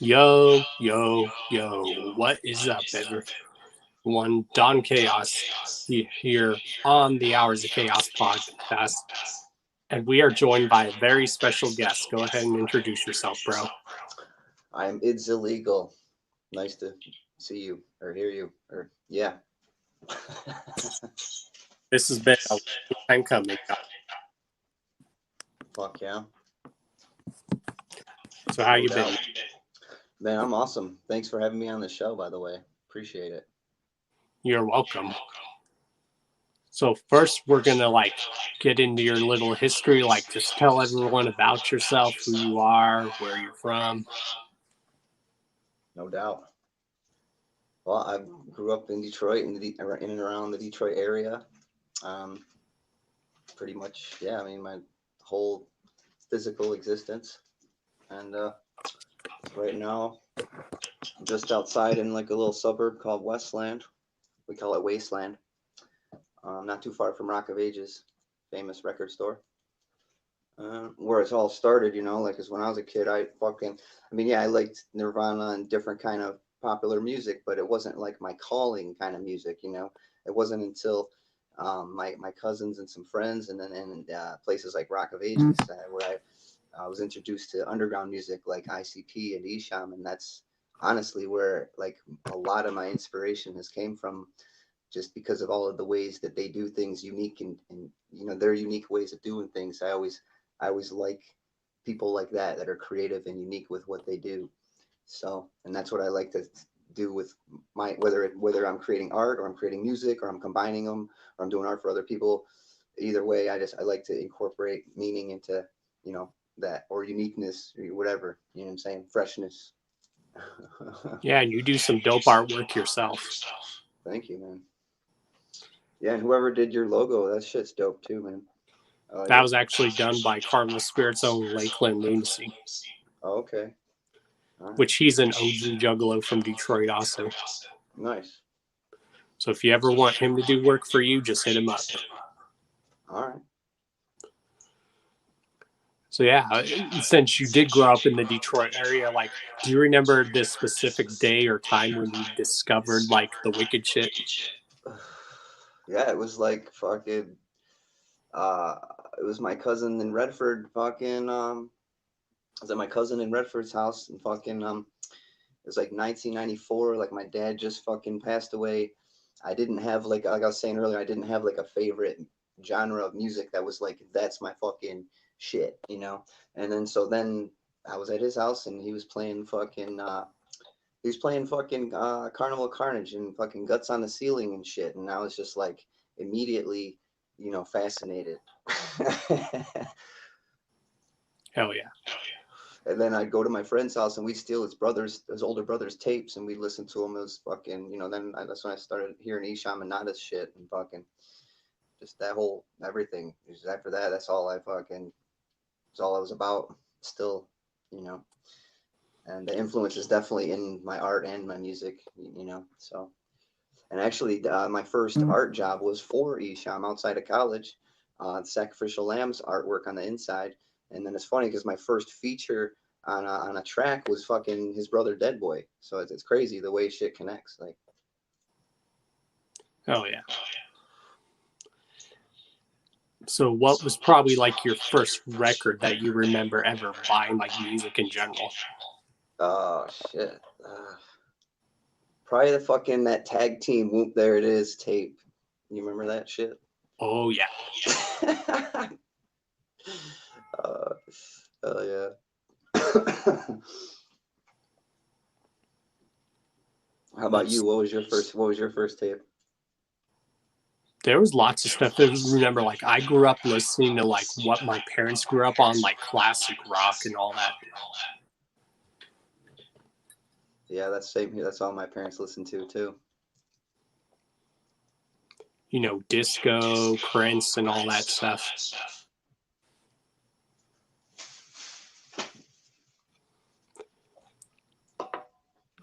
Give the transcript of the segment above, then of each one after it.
Yo, yo, yo, what is up, everyone? Don Chaos here on the Hours of Chaos podcast, and we are joined by a very special guest. Go ahead and introduce yourself, bro. I'm It's Illegal. Nice to see you or hear you or yeah. This has been a long time coming. Fuck yeah. So, how No you been? doubt. Man, I'm awesome. Thanks for having me on the show, by the way. Appreciate it. You're welcome. So, first, we're gonna get into your little history. Just tell everyone about yourself, who you are, where you're from. No doubt. Well, I grew up in Detroit, in and around the Detroit area. Um, Pretty much, yeah. I mean, my whole physical existence, and right now, I'm just outside in like a little suburb called Westland. We call it Wasteland. Not too far from Rock of Ages, famous record store. Where it's all started, like, cause when I was a kid, I liked Nirvana and different kind of popular music, but it wasn't like my calling kind of music. It wasn't until my cousins and some friends, and then in places like Rock of Ages, where I was introduced to underground music like ICP and Esham, and that's honestly where like a lot of my inspiration has came from, just because of all of the ways that they do things unique, and their unique ways of doing things. I always like people like that are creative and unique with what they do. So, and that's what I like to do with my, whether I'm creating art or I'm creating music or I'm combining them or I'm doing art for other people. Either way, I like to incorporate meaning into, that, or uniqueness, or whatever, what I'm saying, freshness. Yeah, and you do some dope artwork yourself. Thank you, man. Yeah, and whoever did your logo, that shit's dope too, man. I like That it. was actually done by Carlos Spirit's own Lakeland Lunacy, Oh, okay. All right. which he's an OG juggalo from Detroit also. Nice. So if you ever want him to do work for you, just hit him up. All right. So yeah, since you did grow up in the Detroit area, do you remember this specific day or time when you discovered the wicked shit? Yeah, it was like fucking. Uh, it was my cousin in Redford. Fucking. I was at my cousin in Redford's house, and fucking. It was like 1994. Like my dad just fucking passed away. I didn't have like I was saying earlier, I didn't have like a favorite genre of music that was like that's my fucking shit. And then I was at his house and he was playing fucking Carnival Carnage and fucking Guts on the Ceiling and shit, and I was just like immediately, fascinated. Hell yeah. And then I'd go to my friend's house and we'd steal his older brother's tapes, and we'd listen to him. It was fucking, that's when I started hearing Isham and Nada's shit, and fucking just that whole everything. Just after that, that's all I was about still, you know. And the influence is definitely in my art and my music. So, and actually, my first art job was for Isham outside of college, Sacrificial Lambs artwork on the inside. And then it's funny because my first feature on a track was fucking his brother Dead Boy. So it's crazy the way shit connects. Like, Hell yeah. So what was probably your first record that you remember ever buying, music in general? oh shit. Probably the fucking that tag team Whoop There It Is tape. You remember that shit? Oh yeah. uh, hell yeah. How about you? What was your first tape? There was lots of stuff. I remember I grew up listening to what my parents grew up on, classic rock and all that. Yeah, that's same here. That's all my parents listened to too. Disco, Prince, and all that stuff.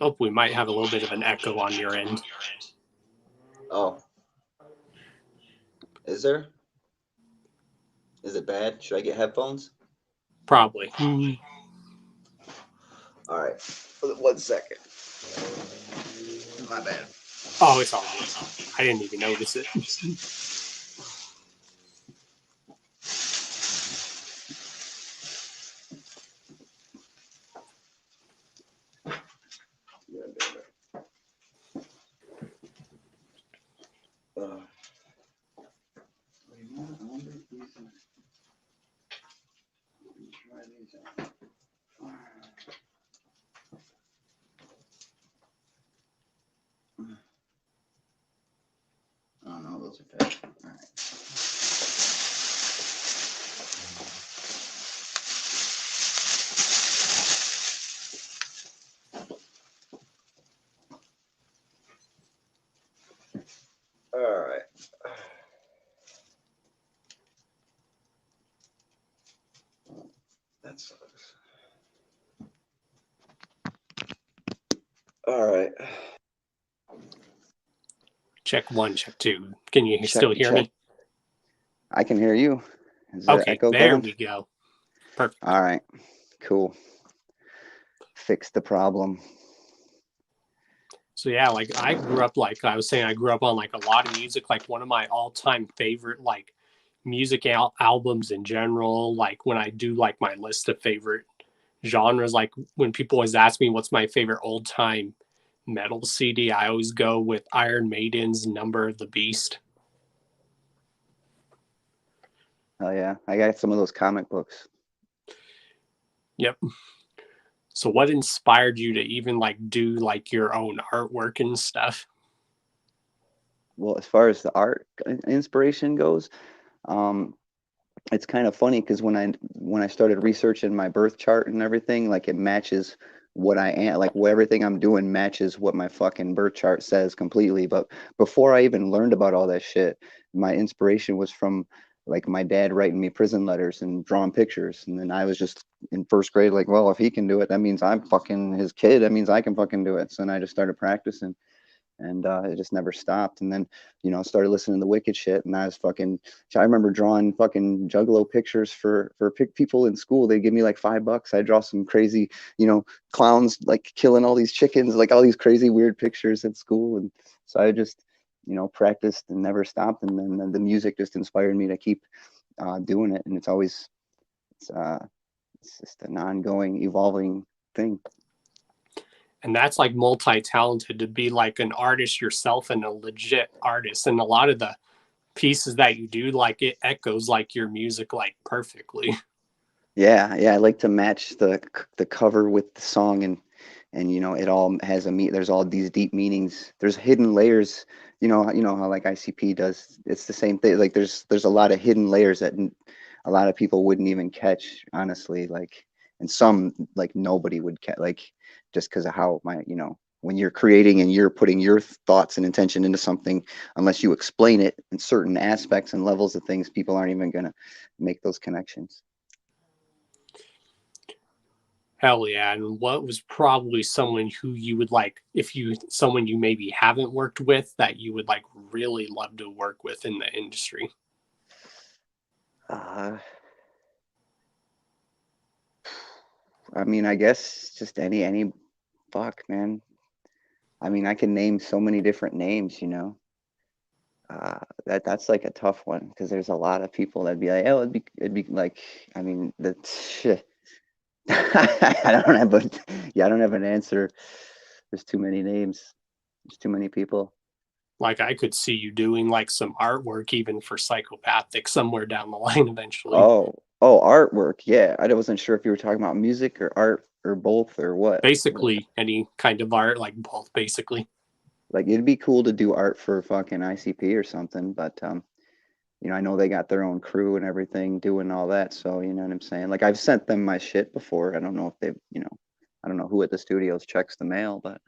Oh, we might have a little bit of an echo on your end. Oh, is there? Is it bad? Should I get headphones? Probably. All right. 1 second. My bad. Oh, it's all good. I didn't even notice it. Oh no, those are bad. All right. All right. That sucks. All right. Check 1, check 2. Can you Check, still hear check. me? I can hear you. Is the Okay, echo there gone? we go. Perfect. All right, cool. Fix the problem. So yeah, like I grew up, like I was saying, I grew up on like a lot of music. Like one of my all-time favorite like music albums in general. Like when I do like my list of favorite genres, like when people always ask me what's my favorite old-time metal CD, I always go with Iron Maiden's Number of the Beast. Oh yeah, I got some of those comic books. Yep. So what inspired you to even like do like your own artwork and stuff? Well, as far as the art inspiration goes, um, it's kind of funny because when I started researching my birth chart and everything, like it matches what I am, like everything I'm doing matches what my fucking birth chart says completely. But before I even learned about all that shit, my inspiration was from like my dad writing me prison letters and drawing pictures. And then I was just in first grade, like, well, if he can do it, that means I'm fucking his kid. That means I can fucking do it. So then I just started practicing. And it just never stopped. And then, started listening to the Wicked shit. And I was fucking, I remember drawing fucking Juggalo pictures for people in school. They give me like $5. I draw some crazy, clowns like killing all these chickens, like all these crazy weird pictures at school. And so I just, practiced and never stopped. And then the music just inspired me to keep doing it. And it's just an ongoing, evolving thing. And that's like multi-talented to be like an artist yourself and a legit artist. And a lot of the pieces that you do, like it echoes like your music like perfectly. Yeah, I like to match the cover with the song, and it all has there's all these deep meanings. There's hidden layers. You know how like ICP does. It's the same thing. Like there's a lot of hidden layers that a lot of people wouldn't even catch, honestly. Like, and some like nobody would catch, like just because of how when you're creating and you're putting your thoughts and intention into something, unless you explain it in certain aspects and levels of things, people aren't even gonna make those connections. Hell yeah. And what was probably someone who you would like, someone you maybe haven't worked with that you would like really love to work with in the industry? I mean, I guess just any fuck, man. I mean, I can name so many different names, that's like a tough one because there's a lot of people that'd be like, oh, it'd be like, I mean, shit. I don't have an answer. There's too many names. There's too many people. Like I could see you doing like some artwork even for Psychopathic somewhere down the line eventually. Oh, artwork. Yeah, I wasn't sure if you were talking about music or art or both or what. Basically any kind of art, like both basically. Like it'd be cool to do art for fucking ICP or something, but I know they got their own crew and everything doing all that, so you know what I'm saying? Like I've sent them my shit before. I don't know if I don't know who at the studios checks the mail, but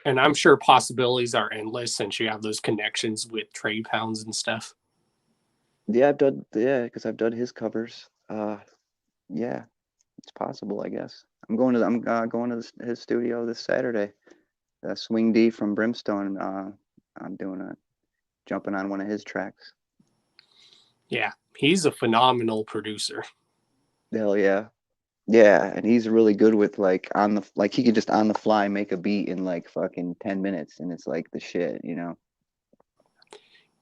And I'm sure possibilities are endless since you have those connections with trade pounds and stuff. yeah, because I've done his covers. Yeah, it's possible, I guess. I'm going to his studio this Saturday. Swing D from Brimstone. I'm jumping on one of his tracks. Yeah, he's a phenomenal producer. Hell yeah. Yeah, and he's really good with like like he could just on the fly make a beat in like fucking 10 minutes and it's like the shit, you know.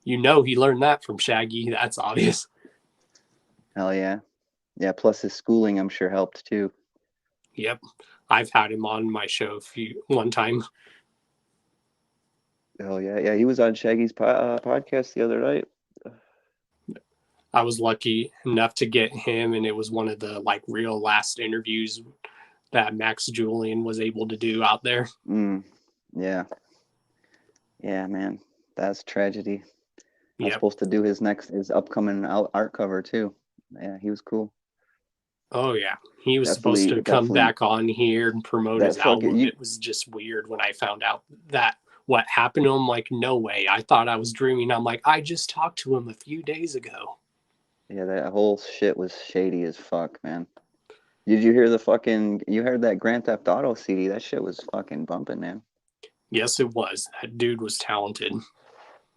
You know, he learned that from Shaggy. That's obvious. Hell yeah. Yeah, plus his schooling I'm sure helped too. Yep. I've had him on my show one time. Hell yeah. Yeah, he was on Shaggy's podcast the other night. I was lucky enough to get him, and it was one of the like real last interviews that Max Julian was able to do out there. Yeah. Yeah, man. That's tragedy. I was Yep. supposed to do his upcoming art cover too. Yeah, he was cool. Oh yeah, he was supposed to come Definitely. back on here and promote That his fucking- album. It was just weird when I found out that what happened to him. Like, no way. I thought I was dreaming. I'm like, I just talked to him a few days ago. Yeah, that whole shit was shady as fuck, man. Did you hear you heard that Grand Theft Auto CD? That shit was fucking bumping, man. Yes, it was. That dude was talented.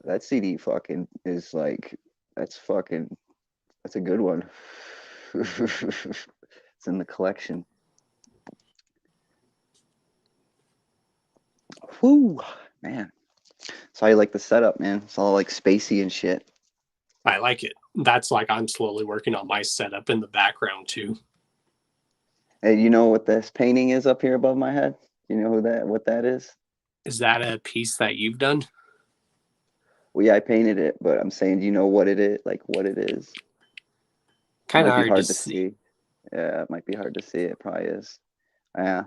That CD fucking is like, that's a good one. It's in the collection. Whoo, man. So I like the setup, man. It's all like spacey and shit. I like it. That's like I'm slowly working on my setup in the background too. Hey, you know what this painting is up here above my head? You know what that is? Is that a piece that you've done? Well, yeah, I painted it, but I'm saying, do you know what it is? Like what it is? Kind of Might be hard to see. Yeah, it might be hard to see. It probably is. Yeah.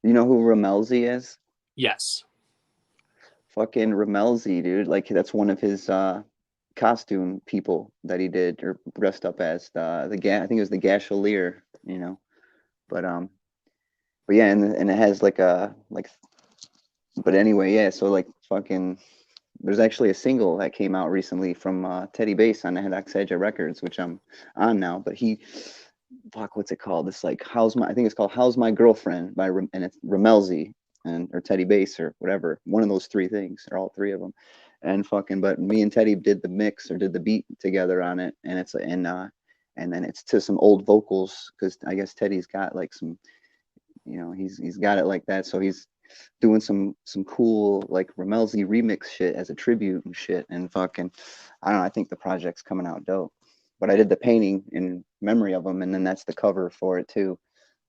You know who Ramelzi is? Yes. Fucking Ramelzi, dude. Like that's one of his costume people that he did or dressed up as I think it was the Gashalier, you know. But yeah, and it has like but anyway, yeah, so like fucking there's actually a single that came out recently from Teddy Bass on Headache Edge Records, which I'm on now, but what's it called? It's like I think it's called How's My Girlfriend and it's Ramelzi or Teddy Bass or whatever, one of those three things or all three of them. And but me and Teddy did the mix or did the beat together on it, and and then it's to some old vocals because I guess Teddy's got like some, you know, he's got it like that, so he's doing some cool like Ramelzi remix shit as a tribute and shit, and fucking I don't know, I think the project's coming out dope. But I did the painting in memory of him, and then that's the cover for it too.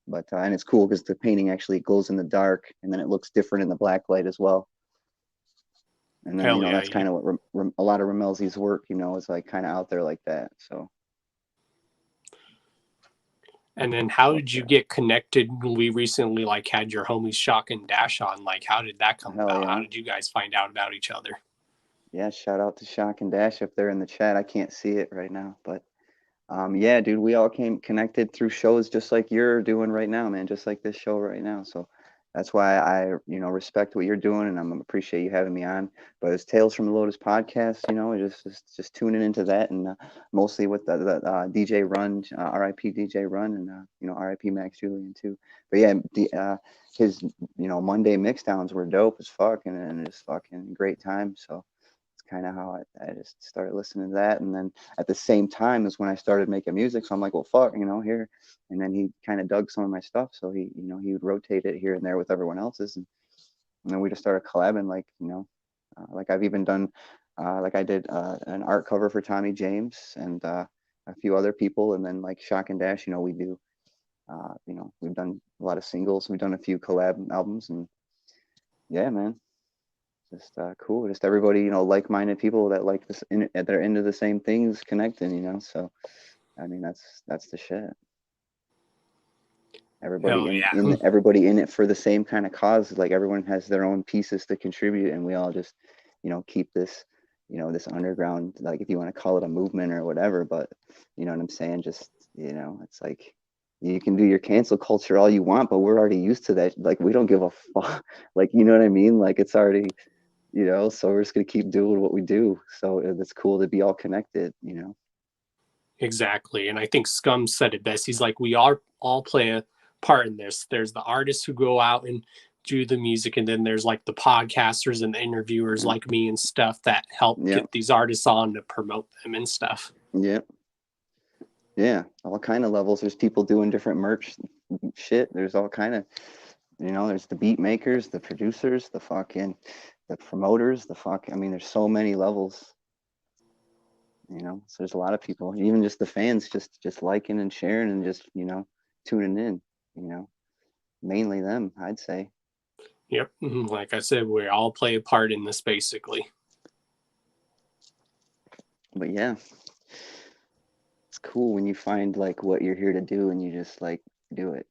But and it's cool because the painting actually glows in the dark, and then it looks different in the black light as well. And then Hell yeah, that's kind of what a lot of Ramelzi's work, you know, is like kind of out there like that. So. And then how did you get connected? We recently like had your homies Shock and Dash on. Like, how did that come about? Yeah. How did you guys find out about each other? Yeah, shout out to Shock and Dash if they're in the chat. I can't see it right now, but yeah, dude, we all came connected through shows just like you're doing right now, man, just like this show right now. So that's why I, you know, respect what you're doing, and I'm appreciate you having me on. But it's Tales from the Lotus podcast, you know, just tuning into that, and mostly with the DJ Run, RIP DJ Run, and you know, RIP Max Julian too. But yeah, his, you know, Monday mixdowns were dope as fuck, and it's fucking great time. So kind of how I just started listening to that. And then at the same time as when I started making music, so I'm like, well, fuck, you know, here. And then he kind of dug some of my stuff, so he, you know, he would rotate it here and there with everyone else's, and then we just started collabing, like, you know, like I've even done like I did an art cover for Tommy James and a few other people, and then like Shock and Dash, you know, we do you know, we've done a lot of singles, we've done a few collab albums, and yeah, man, just cool, just everybody, you know, like-minded people that like this they're into the same things connecting, you know. So I mean, that's the shit. Everybody everybody in it for the same kind of cause. Like everyone has their own pieces to contribute, and we all just, you know, keep this, you know, this underground, like if you want to call it a movement or whatever, but you know what I'm saying, just, you know, it's like you can do your cancel culture all you want, but we're already used to that. Like we don't give a fuck. Like, you know what I mean? Like it's already, you know, so we're just gonna keep doing what we do. So it's cool to be all connected, you know. Exactly. And I think Scum said it best. He's like, we all play a part in this. There's the artists who go out and do the music, and then there's like the podcasters and the interviewers like me and stuff that help get these artists on to promote them and stuff. Yeah, all kind of levels. There's people doing different merch shit. There's all kind of, there's the beat makers, the producers, the promoters, I mean, there's so many levels, so there's a lot of people, even just the fans, just liking and sharing and just, tuning in, mainly them, I'd say. Yep. Like I said, we all play a part in this basically. But yeah, it's cool when you find like what you're here to do and you just like do it.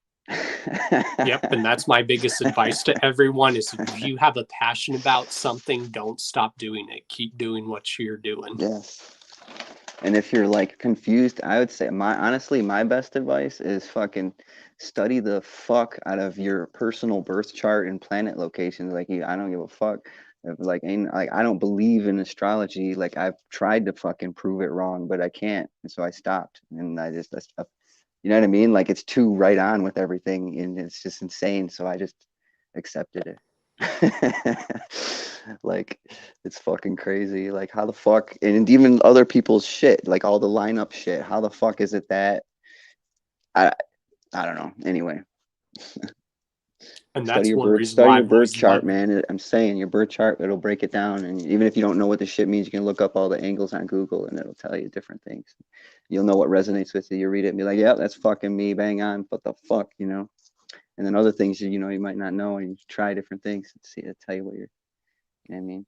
Yep. And that's my biggest advice to everyone is if you have a passion about something, don't stop doing it. Keep doing what you're doing. Yes. And if you're like confused, I would say honestly, my best advice is fucking study the fuck out of your personal birth chart and planet locations. Like I don't give a fuck. Like I don't believe in astrology. Like I've tried to fucking prove it wrong, but I can't. And so I stopped. And you know what I mean? Like it's too right on with everything and it's just insane. So I just accepted it. Like it's fucking crazy. Like how the fuck, and even other people's shit, like all the lineup shit, how the fuck is it that I don't know. Anyway, And that's one reason study why your I've birth always chart, loved man. I'm saying your birth chart, it'll break it down, and even if you don't know what the shit means, you can look up all the angles on Google and it'll tell you different things. You'll know what resonates with you. You read it and be like, yeah, that's fucking me, bang on. What the fuck, and then other things you might not know, and you try different things and see, to tell you what you know what I mean.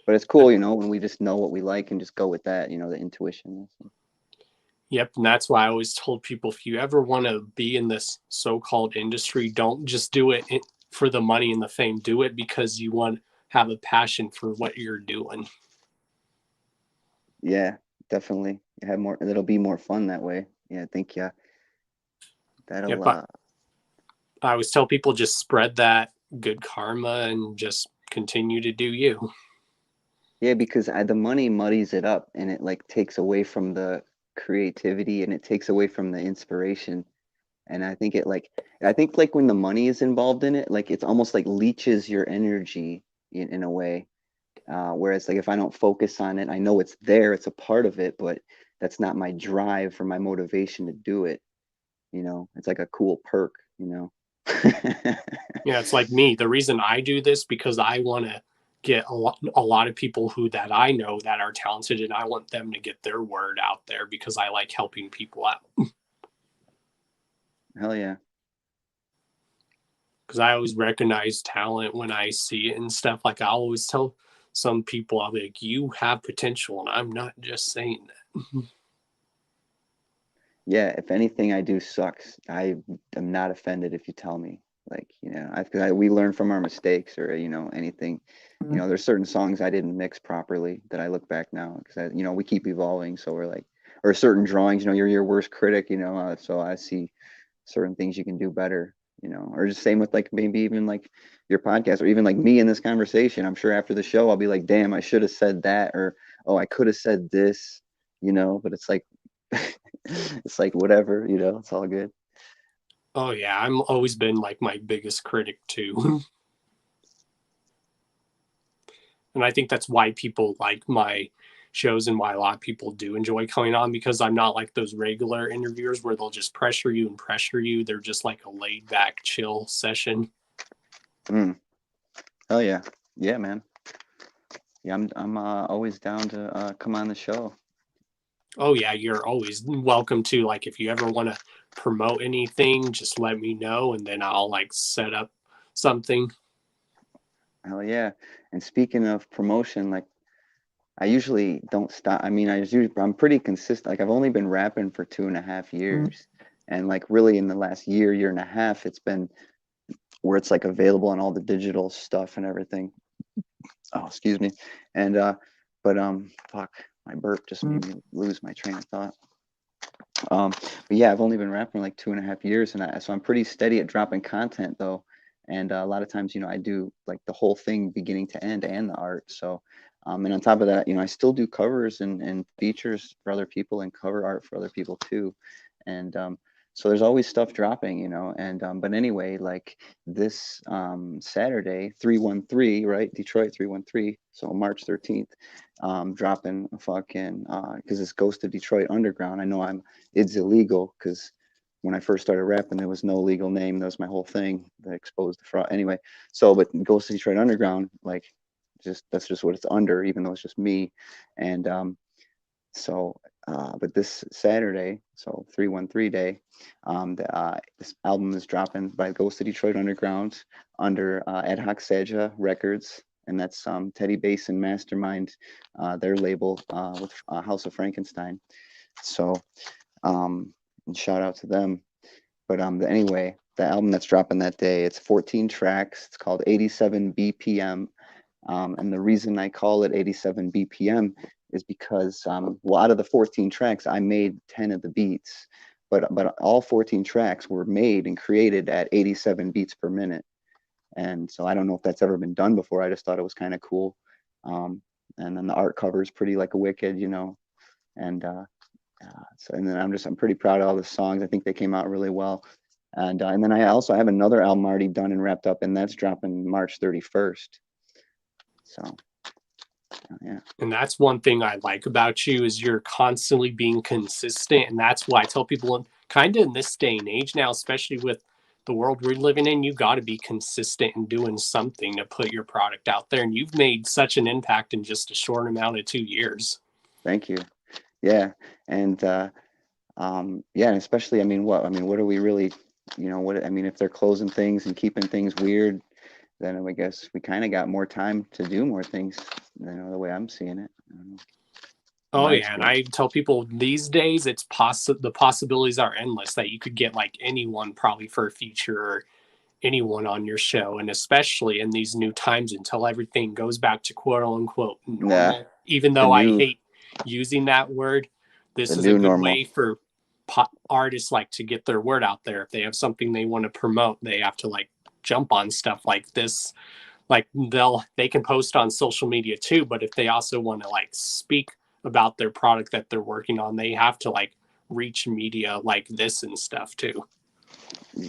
But it's cool, when we just know what we like and just go with that, the intuition. Yep. And that's why I always told people, if you ever want to be in this so-called industry, don't just do it for the money and the fame. Do it because you want to have a passion for what you're doing. Yeah, definitely. You have more, it'll be more fun that way. Yeah, I think, that'll, Yep. I always tell people just spread that good karma and just continue to do you. yeah, because the money muddies it up and it like takes away from the creativity and it takes away from the inspiration. And I think like when the money is involved in it, like it's almost like leeches your energy in a way. Whereas like if I don't focus on it, I know it's there, it's a part of it, but that's not my drive or my motivation to do it. It's like a cool perk. Yeah, it's like me. The reason I do this because I want to get a lot of people that I know that are talented, and I want them to get their word out there because I like helping people out. Hell yeah. Because I always recognize talent when I see it and stuff. Like I always tell some people, I'll be like, you have potential, and I'm not just saying that. Yeah, if anything I do sucks, I am not offended if you tell me. Like, we learn from our mistakes or, anything. There's certain songs I didn't mix properly that I look back now because, we keep evolving. So we're like, or certain drawings, you're your worst critic, so I see certain things you can do better, or just same with like maybe even like your podcast or even like me in this conversation. I'm sure after the show, I'll be like, damn, I should have said that, or, oh, I could have said this, but it's like, it's like whatever, it's all good. Oh yeah, I'm always been like my biggest critic too. And I think that's why people like my shows and why a lot of people do enjoy coming on, because I'm not like those regular interviewers where they'll just pressure you and pressure you. They're just like a laid back, chill session. Oh yeah. Yeah, man. Yeah, I'm always down to come on the show. Oh yeah, you're always welcome to. Like if you ever want to promote anything, just let me know and then I'll like set up something. Hell yeah. And speaking of promotion, like I usually don't stop. I mean, I'm pretty consistent. Like I've only been rapping for 2.5 years. And like really in the last year and a half, it's been where it's like available on all the digital stuff and everything. Oh, excuse me. And but fuck, my burp just made me lose my train of thought. But yeah, I've only been rapping like 2.5 years, and so I'm pretty steady at dropping content though. And a lot of times, I do like the whole thing beginning to end and the art. So, and on top of that, I still do covers and features for other people and cover art for other people too. And so there's always stuff dropping, and but anyway, like this Saturday, 313, right? Detroit 313. So March 13th, dropping a fucking because it's Ghost of Detroit Underground. I know it's illegal because when I first started rapping, there was no legal name. That was my whole thing that exposed the fraud. Anyway, so but Ghost of Detroit Underground, like, that's just what it's under, even though it's just me. And but this Saturday, so 313 day, this album is dropping by Ghost of Detroit Underground under Ad Hoc Saja Records, and that's Teddy Bass and Mastermind, their label, with House of Frankenstein. So, and shout out to them. But anyway, the album that's dropping that day, it's 14 tracks. It's called 87 BPM. And the reason I call it 87 BPM is because, well, out of the 14 tracks, I made 10 of the beats, but all 14 tracks were made and created at 87 beats per minute. And so I don't know if that's ever been done before. I just thought it was kind of cool. And then the art cover is pretty like a Wicked, you know. And so, and then I'm pretty proud of all the songs. I think they came out really well. And then I also have another album already done and wrapped up, and that's dropping March 31st. So, yeah. And that's one thing I like about you is you're constantly being consistent. And that's why I tell people kind of in this day and age now, especially with the world we're living in, you got to be consistent in doing something to put your product out there. And you've made such an impact in just a short amount of 2 years. Thank you. Yeah. And yeah, and especially, what are we really, if they're closing things and keeping things weird, then I guess we kind of got more time to do more things, the way I'm seeing it. Oh yeah, and I tell people these days the possibilities are endless, that you could get like anyone probably for a feature or anyone on your show, and especially in these new times until everything goes back to quote unquote normal. Even though I hate using that word, this is a good normal way for artists like to get their word out there. If they have something they want to promote, they have to like jump on stuff like this. Like they can post on social media too, but if they also want to like speak about their product that they're working on, they have to like reach media like this and stuff too.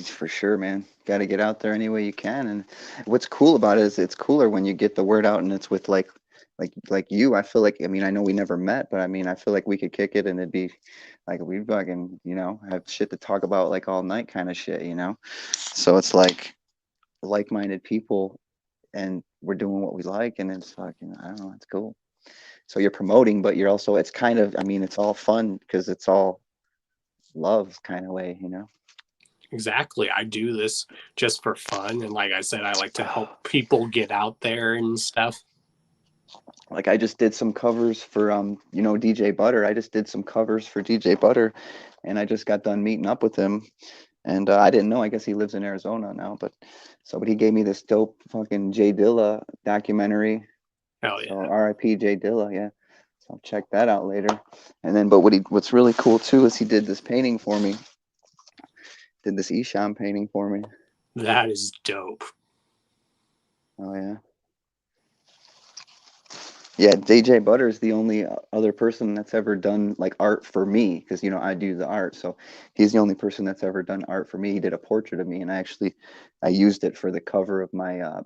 For sure, man. Got to get out there any way you can. And what's cool about it is it's cooler when you get the word out and it's with like you. I feel like, I know we never met, but I feel like we could kick it and it'd be like we fucking, have shit to talk about like all night kind of shit, So it's like like-minded people and we're doing what we like, and it's fucking, I don't know, it's cool. So you're promoting, but you're also, it's kind of, it's all fun because it's all love kind of way, Exactly. I do this just for fun. And like I said, I like to help people get out there and stuff. Like I just did some covers for, DJ Butter. I just did some covers for DJ Butter, and I just got done meeting up with him. And I didn't know, I guess he lives in Arizona now, but he gave me this dope fucking Jay Dilla documentary. Hell yeah. So R.I.P. Jay Dilla, yeah. So I'll check that out later. And then, but what's really cool too is he did this painting for me. Did this Esham painting for me. That is dope. Oh yeah. Yeah, DJ Butter is the only other person that's ever done like art for me, because I do the art, so he's the only person that's ever done art for me. He did a portrait of me, and I used it for the cover of my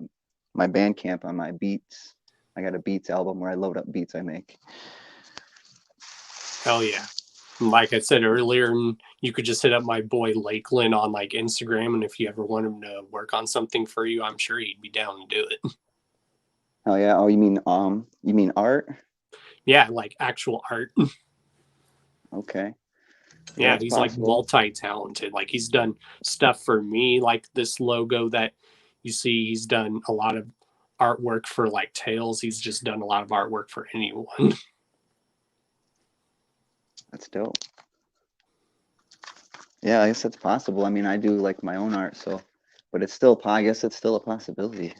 my Bandcamp on my beats. I got a beats album where I load up beats I make. Hell yeah. Like I said earlier, you could just hit up my boy Lakeland on like Instagram, and if you ever want him to work on something for you, I'm sure he'd be down to do it. Oh yeah. Oh, you mean art? Yeah, like actual art. Okay. Yeah, he's possible. Like multi-talented. Like he's done stuff for me, like this logo that you see. He's done a lot of artwork for like Tails. He's just done a lot of artwork for anyone. That's dope. Yeah, I guess that's possible. I do like my own art, but it's still, I guess it's still a possibility.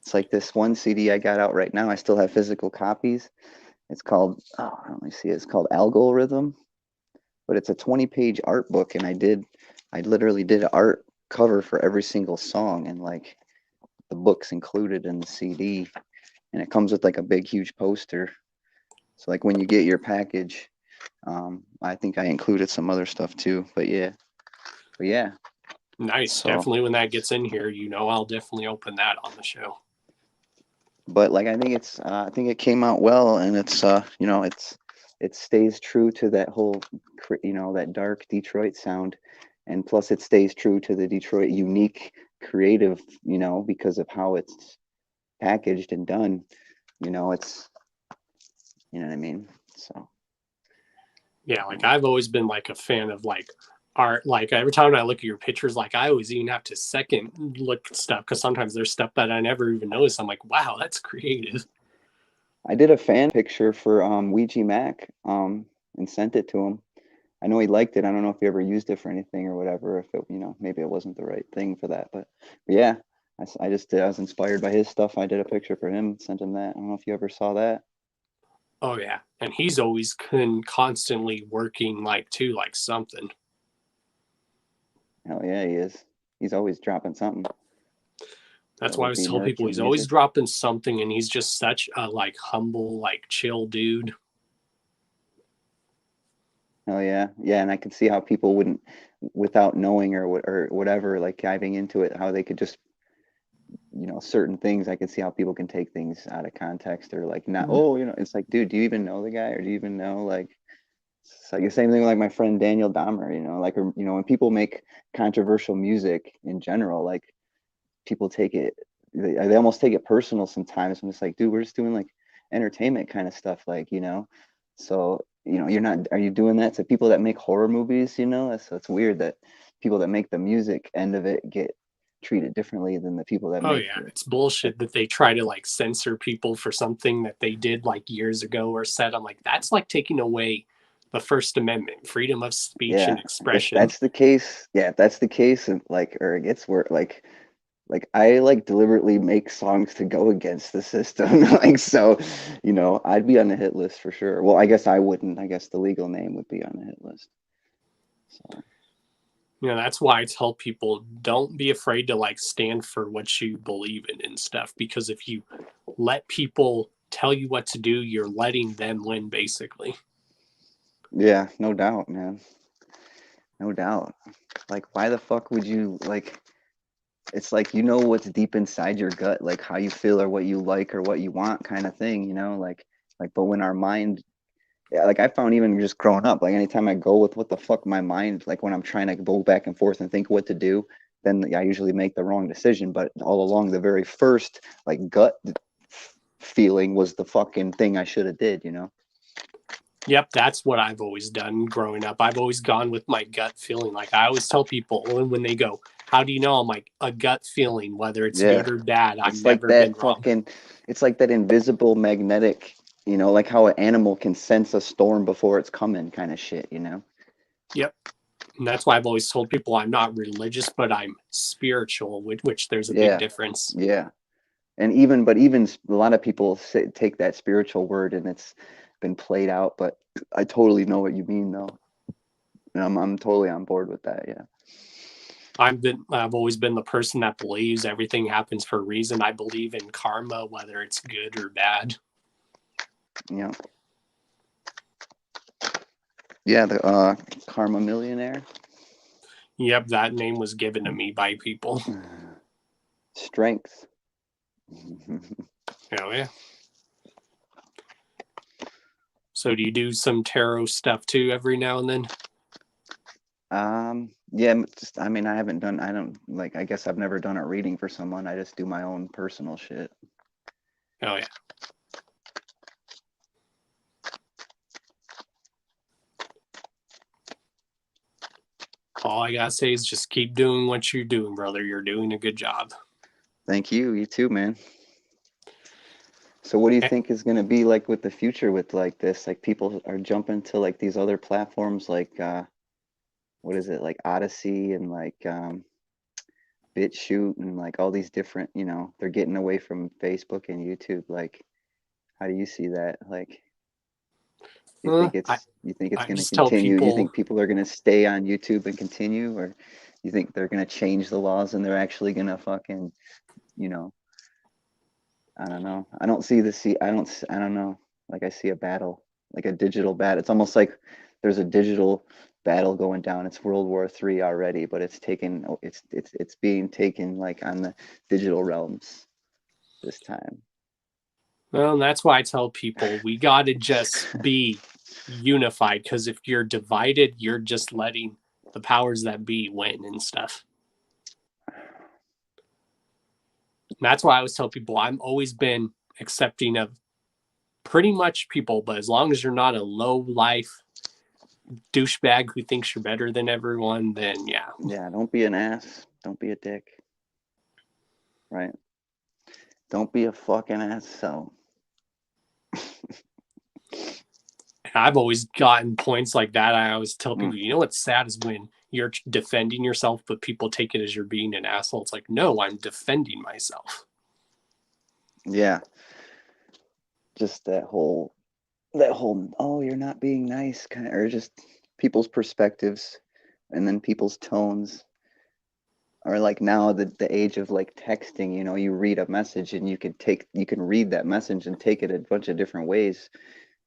It's like this one CD I got out right now. I still have physical copies. It's called, let me see, it's called Algorithm, but it's a 20-page art book, and I literally did an art cover for every single song, and like the book's included in the CD, and it comes with like a big, huge poster. So like when you get your package, I think I included some other stuff too, but yeah. Nice. So, definitely when that gets in here, I'll definitely open that on the show. But like, I think it came out well, and it's, it stays true to that whole, that dark Detroit sound, and plus it stays true to the Detroit unique creative, because of how it's packaged and done. It's, you know what I mean? So Yeah, like I've always been like a fan of like art. Like every time I look at your pictures, like I always even have to second look at stuff because sometimes there's stuff that I never even noticed. I'm like, wow, that's creative. I did a fan picture for Ouija Mac and sent it to him. I know he liked it. I don't know if he ever used it for anything or whatever, if it, maybe it wasn't the right thing for that, but yeah, I just did. I was inspired by his stuff. I did a picture for him, sent him that. I don't know if you ever saw that. Oh yeah, and he's always constantly working like too, like something. Hell yeah, he is. He's always dropping something. That's why I always tell people he's always dropping something, and he's just such a like humble, like chill dude. Oh yeah, yeah, and I can see how people wouldn't, without knowing or whatever, like diving into it, how they could just, certain things. I can see how people can take things out of context or like not. Oh, it's like, dude, do you even know the guy, or do you even know like? It's like the same thing with like my friend Daniel Dahmer. Like when people make controversial music in general, like people take it, they almost take it personal sometimes. I'm just like, dude, we're just doing like entertainment kind of stuff, like so. You're not, are you doing that to people that make horror movies? It's weird that people that make the music end of it get treated differently than the people that make it. It's bullshit that they try to like censor people for something that they did like years ago or said. I'm like, that's like taking away the First Amendment, freedom of speech and expression. If that's the case, if that's the case, and like, or it gets worse, like I like deliberately make songs to go against the system. Like, so, I'd be on the hit list for sure. Well, I guess I wouldn't. I guess the legal name would be on the hit list. So, that's why I tell people don't be afraid to like stand for what you believe in and stuff, because if you let people tell you what to do, you're letting them win basically. Yeah, no doubt, man. No doubt. Like, why the fuck would you like, it's like, what's deep inside your gut, like how you feel or what you like or what you want kind of thing, like, but when our mind, like I found even just growing up, like anytime I go with what the fuck my mind, like when I'm trying to go back and forth and think what to do, then I usually make the wrong decision. But all along, the very first like gut feeling was the fucking thing I should have did, Yep, that's what I've always done growing up. I've always gone with my gut feeling. Like I always tell people when they go, how do you know? I'm like, a gut feeling, whether it's good or bad. I've never been wrong. It's like that invisible magnetic, like how an animal can sense a storm before it's coming kind of shit, Yep. And that's why I've always told people I'm not religious, but I'm spiritual, which there's a big difference. Yeah. And even a lot of people take that spiritual word and it's been played out, but I totally know what you mean though. And I'm totally on board with that. Yeah. I've always been the person that believes everything happens for a reason. I believe in karma, whether it's good or bad. Yeah. Yeah, the Karma Millionaire. Yep, that name was given to me by people. Strength. Oh yeah. So do you do some tarot stuff too every now and then? Yeah, I guess I've never done a reading for someone. I just do my own personal shit. Oh yeah. All I gotta say is just keep doing what you're doing, brother. You're doing a good job. Thank you. You too, man. So what do you think is going to be like with the future with like this? Like people are jumping to like these other platforms like what is it, like Odyssey and like BitChute and like all these different, they're getting away from Facebook and YouTube. Like, how do you see that? Like, you think it's going to continue? You think people are going to stay on YouTube and continue, or you think they're going to change the laws and they're actually going to fucking, I don't know. I don't know. Like I see a battle, like a digital battle. It's almost like there's a digital battle going down. It's World War III already, but it's being taken like on the digital realms this time. Well, that's why I tell people we got to just be unified, because if you're divided, you're just letting the powers that be win and stuff. And that's why I always tell people I'm always been accepting of pretty much people, but as long as you're not a low life douchebag who thinks you're better than everyone, then yeah. Yeah, don't be an ass. Don't be a dick. Right? Don't be a fucking ass. So I've always gotten points like that. I always tell people, you know what's sad is when you're defending yourself, but people take it as you're being an asshole. It's like, no, I'm defending myself. yeah. Just that whole oh, you're not being nice kind of, or just people's perspectives and then people's tones. Or like now the age of like texting, you know, you read a message and you can read that message and take it a bunch of different ways.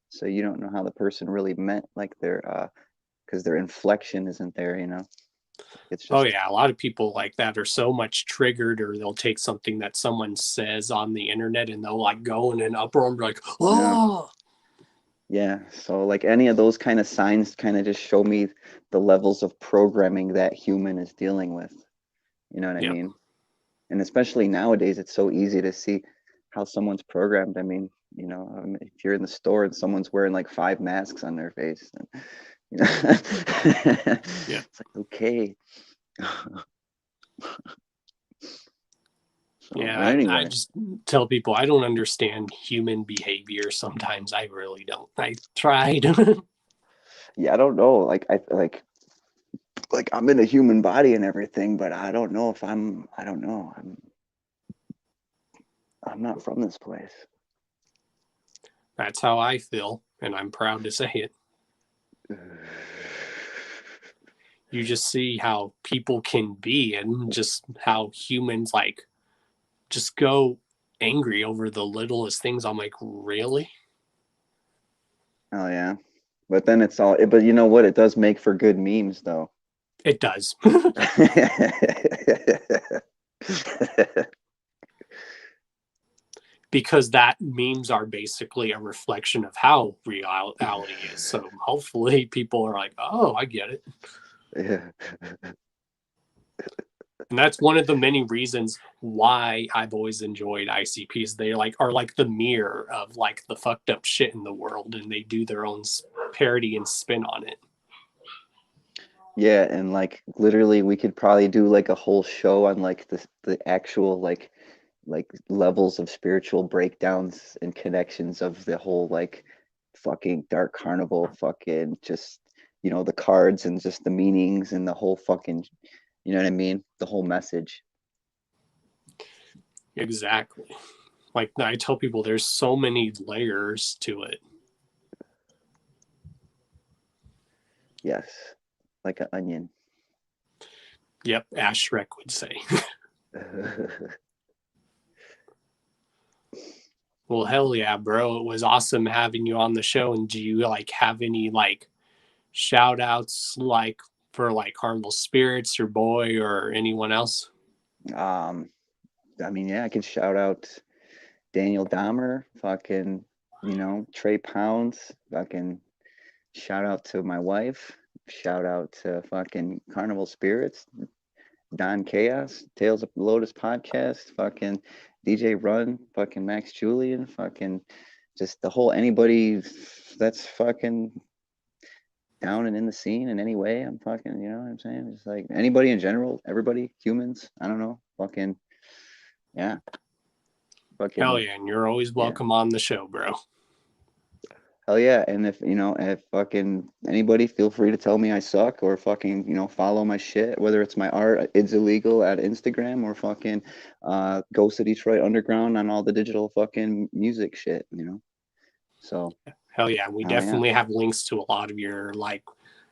So you don't know how the person really meant, like their because their inflection isn't there, you know. It's just, Oh yeah, a lot of people like that are so much triggered, or they'll take something that someone says on the internet and they'll like go in an uproar and be like, oh yeah. So like any of those kind of signs kind of just show me the levels of programming that human is dealing with. You know what I Yep. mean? And especially nowadays, it's so easy to see how someone's programmed. I mean, you know, if you're in the store and someone's wearing like 5 masks on their face, then, you know, Yeah. it's like, okay. So, yeah. anyway. I just tell people I don't understand human behavior sometimes. I really don't. I tried. Yeah, I don't know. Like I'm in a human body and everything, but I don't know if I don't know. I'm not from this place. That's how I feel, and I'm proud to say it. You just see how people can be, and just how humans like just go angry over the littlest things. I'm like, really? Oh yeah. But then it's all, but you know what? It does make for good memes though. It does. Because that memes are basically a reflection of how reality is. So hopefully people are like, oh, I get it. Yeah. And that's one of the many reasons why I've always enjoyed ICPs. They like are like the mirror of like the fucked up shit in the world, and they do their own parody and spin on it. Yeah, and like literally we could probably do like a whole show on like the actual like levels of spiritual breakdowns and connections of the whole like fucking Dark Carnival, fucking just, you know, the cards and just the meanings and the whole fucking, you know what I mean? The whole message. Exactly. Like I tell people there's so many layers to it. Yes. Like an onion. Yep, Ash Shrek would say. Well, hell yeah, bro. It was awesome having you on the show. And do you like have any like shout outs like for like Carnival Spirits, your boy, or anyone else? I mean, yeah, I can shout out Daniel Dahmer, fucking, you know, Trey Pounds, fucking shout out to my wife, shout out to fucking Carnival Spirits, Don Chaos, Tales of Lotus podcast, fucking DJ Run, fucking Max Julian, fucking just the whole anybody that's fucking down and in the scene in any way. I'm fucking, you know what I'm saying? Just like anybody in general, everybody, humans, I don't know, fucking, yeah. Fucking, Hell yeah, and you're always welcome on the show, bro. hell yeah. And if, you know, if fucking anybody, feel free to tell me I suck or fucking, you know, follow my shit, whether it's my art, it's illegal at Instagram or fucking Ghost of Detroit Underground on all the digital fucking music shit, you know? So, hell yeah, we yeah. definitely have links to a lot of your like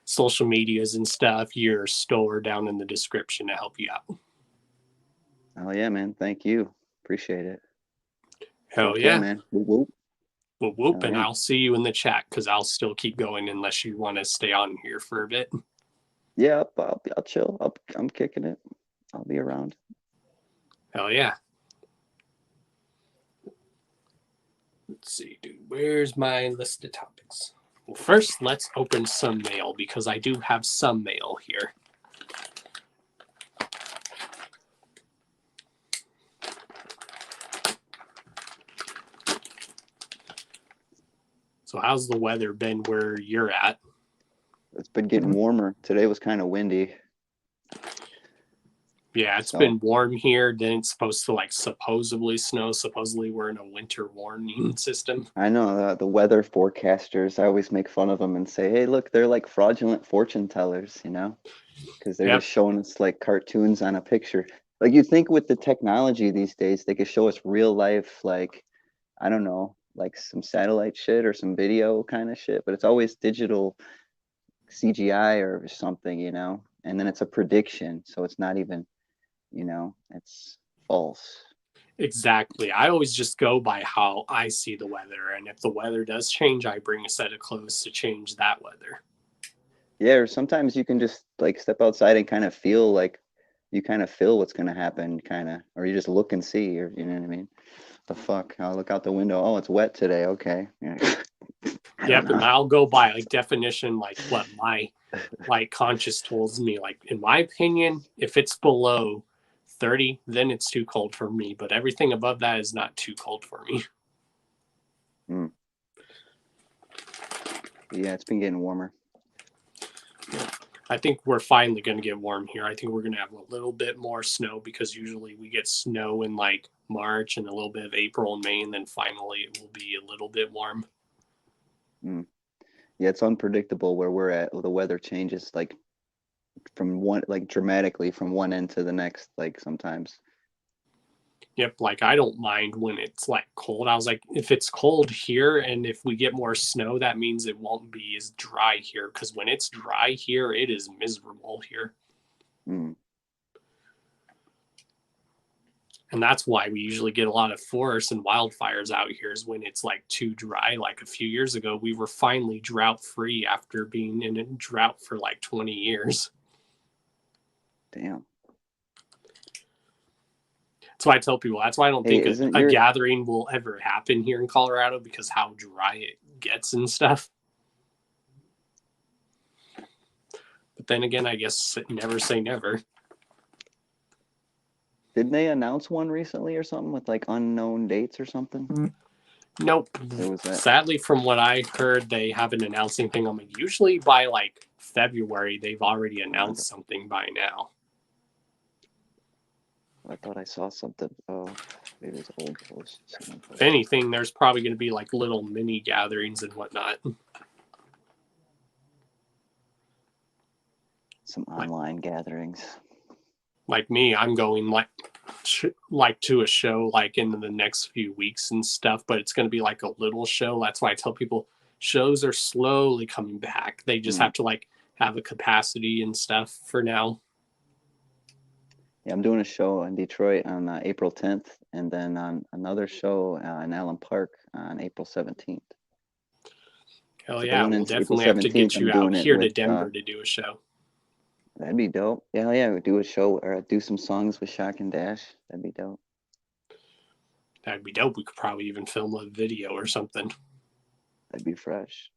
social medias and stuff, your store down in the description to help you out. Hell yeah, man. Thank you. Appreciate it. Hell Okay, yeah. man. Whoop, whoop. Well, whoop, and yeah. I'll see you in the chat because I'll still keep going unless you want to stay on here for a bit. Yeah, I'll chill. I'm kicking it. I'll be around. Hell yeah. Let's see, dude. Where's my list of topics? Well, first, let's open some mail because I do have some mail here. So how's the weather been where you're at? It's been getting warmer. Today was kind of windy. Yeah, it's So- been warm here. Then it's supposed to like supposedly snow. Supposedly we're in a winter warning system. I know the weather forecasters, I always make fun of them and say, hey, look, they're like fraudulent fortune tellers, you know, because they're Yep. just showing us like cartoons on a picture. Like you think with the technology these days, they could show us real life, like, I don't know, like some satellite shit or some video kind of shit, but it's always digital CGI or something, you know, and then it's a prediction. So it's not even, you know, it's false. Exactly. I always just go by how I see the weather. And if the weather does change, I bring a set of clothes to change that weather. Yeah, or sometimes you can just like step outside and kind of feel like you kind of feel what's going to happen, kind of, or you just look and see, or you know what I mean? The fuck? I'll look out the window. Oh, it's wet today. Okay. Yeah. I Yep. don't And know. I'll go by like definition, like what my like conscious tells me. Like, in my opinion, if it's below 30, then it's too cold for me. But everything above that is not too cold for me. Yeah, it's been getting warmer. I think we're finally going to get warm here. I think we're going to have a little bit more snow because usually we get snow in like March and a little bit of April and May, and then finally it will be a little bit warm. Yeah, it's unpredictable where we're at. The weather changes like from one, like dramatically from one end to the next, like sometimes. Yep, like I don't mind when it's like cold. I was like, if it's cold here and if we get more snow, that means it won't be as dry here. Because when it's dry here, it is miserable here. Mm. And that's why we usually get a lot of forests and wildfires out here is when it's like too dry. Like a few years ago, we were finally drought free after being in a drought for like 20 years. Damn. That's why I tell people, that's why I don't Hey, think isn't a your gathering will ever happen here in Colorado because how dry it gets and stuff. But then again, I guess never say never. didn't they announce one recently or something with like unknown dates or something? Nope. Or was that Sadly, from what I heard, they haven't announced anything. I mean, usually by like February, they've already announced something by now. I thought I saw something. Oh, maybe it's old post. If anything, there's probably going to be like little mini gatherings and whatnot. Some online gatherings. Like me, I'm going like to a show like in the next few weeks and stuff, but it's going to be like a little show. That's why I tell people shows are slowly coming back. They just have to like have a capacity and stuff for now. Yeah, I'm doing a show in Detroit on April 10th, and then on another show in Allen Park on April 17th. Hell So the yeah, one we'll is April definitely have to get 17th, you I'm out doing it here to with, Denver to do a show. That'd be dope. Yeah, yeah, we do a show or do some songs with Shock and Dash. That'd be dope. That'd be dope. We could probably even film a video or something. That'd be fresh.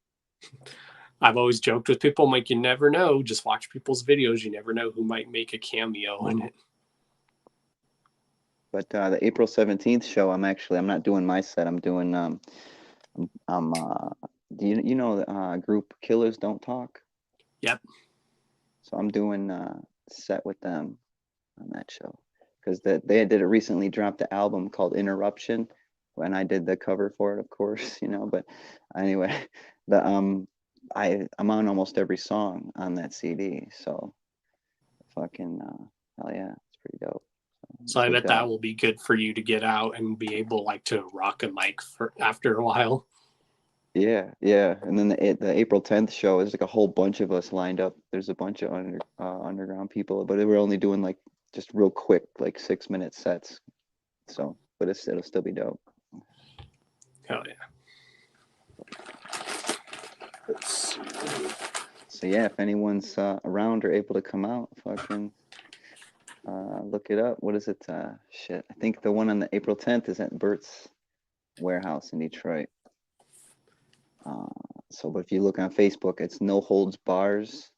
I've always joked with people, I'm like, you never know. Just watch people's videos. You never know who might make a cameo in it. But the April 17th show, I'm not doing my set. I'm doing do you know the group Killers Don't Talk? Yep. So I'm doing set with them on that show because they did a recently dropped the album called Interruption, and I did the cover for it, of course, you know. But anyway, the I'm on almost every song on that CD, so fucking hell yeah, it's pretty dope. So I bet that will be good for you to get out and be able like to rock a mic for after a while. Yeah, yeah, and then the April 10th show is like a whole bunch of us lined up. There's a bunch of underground people, but we're only doing like just real quick, like 6-minute sets. So, but it'll still be dope. Hell yeah. Let's see. So yeah, if anyone's around or able to come out, fucking look it up. What is it? Shit, I think the one on the April 10th is at Bert's Warehouse in Detroit. So, but if you look on Facebook, it's No Holds Bars,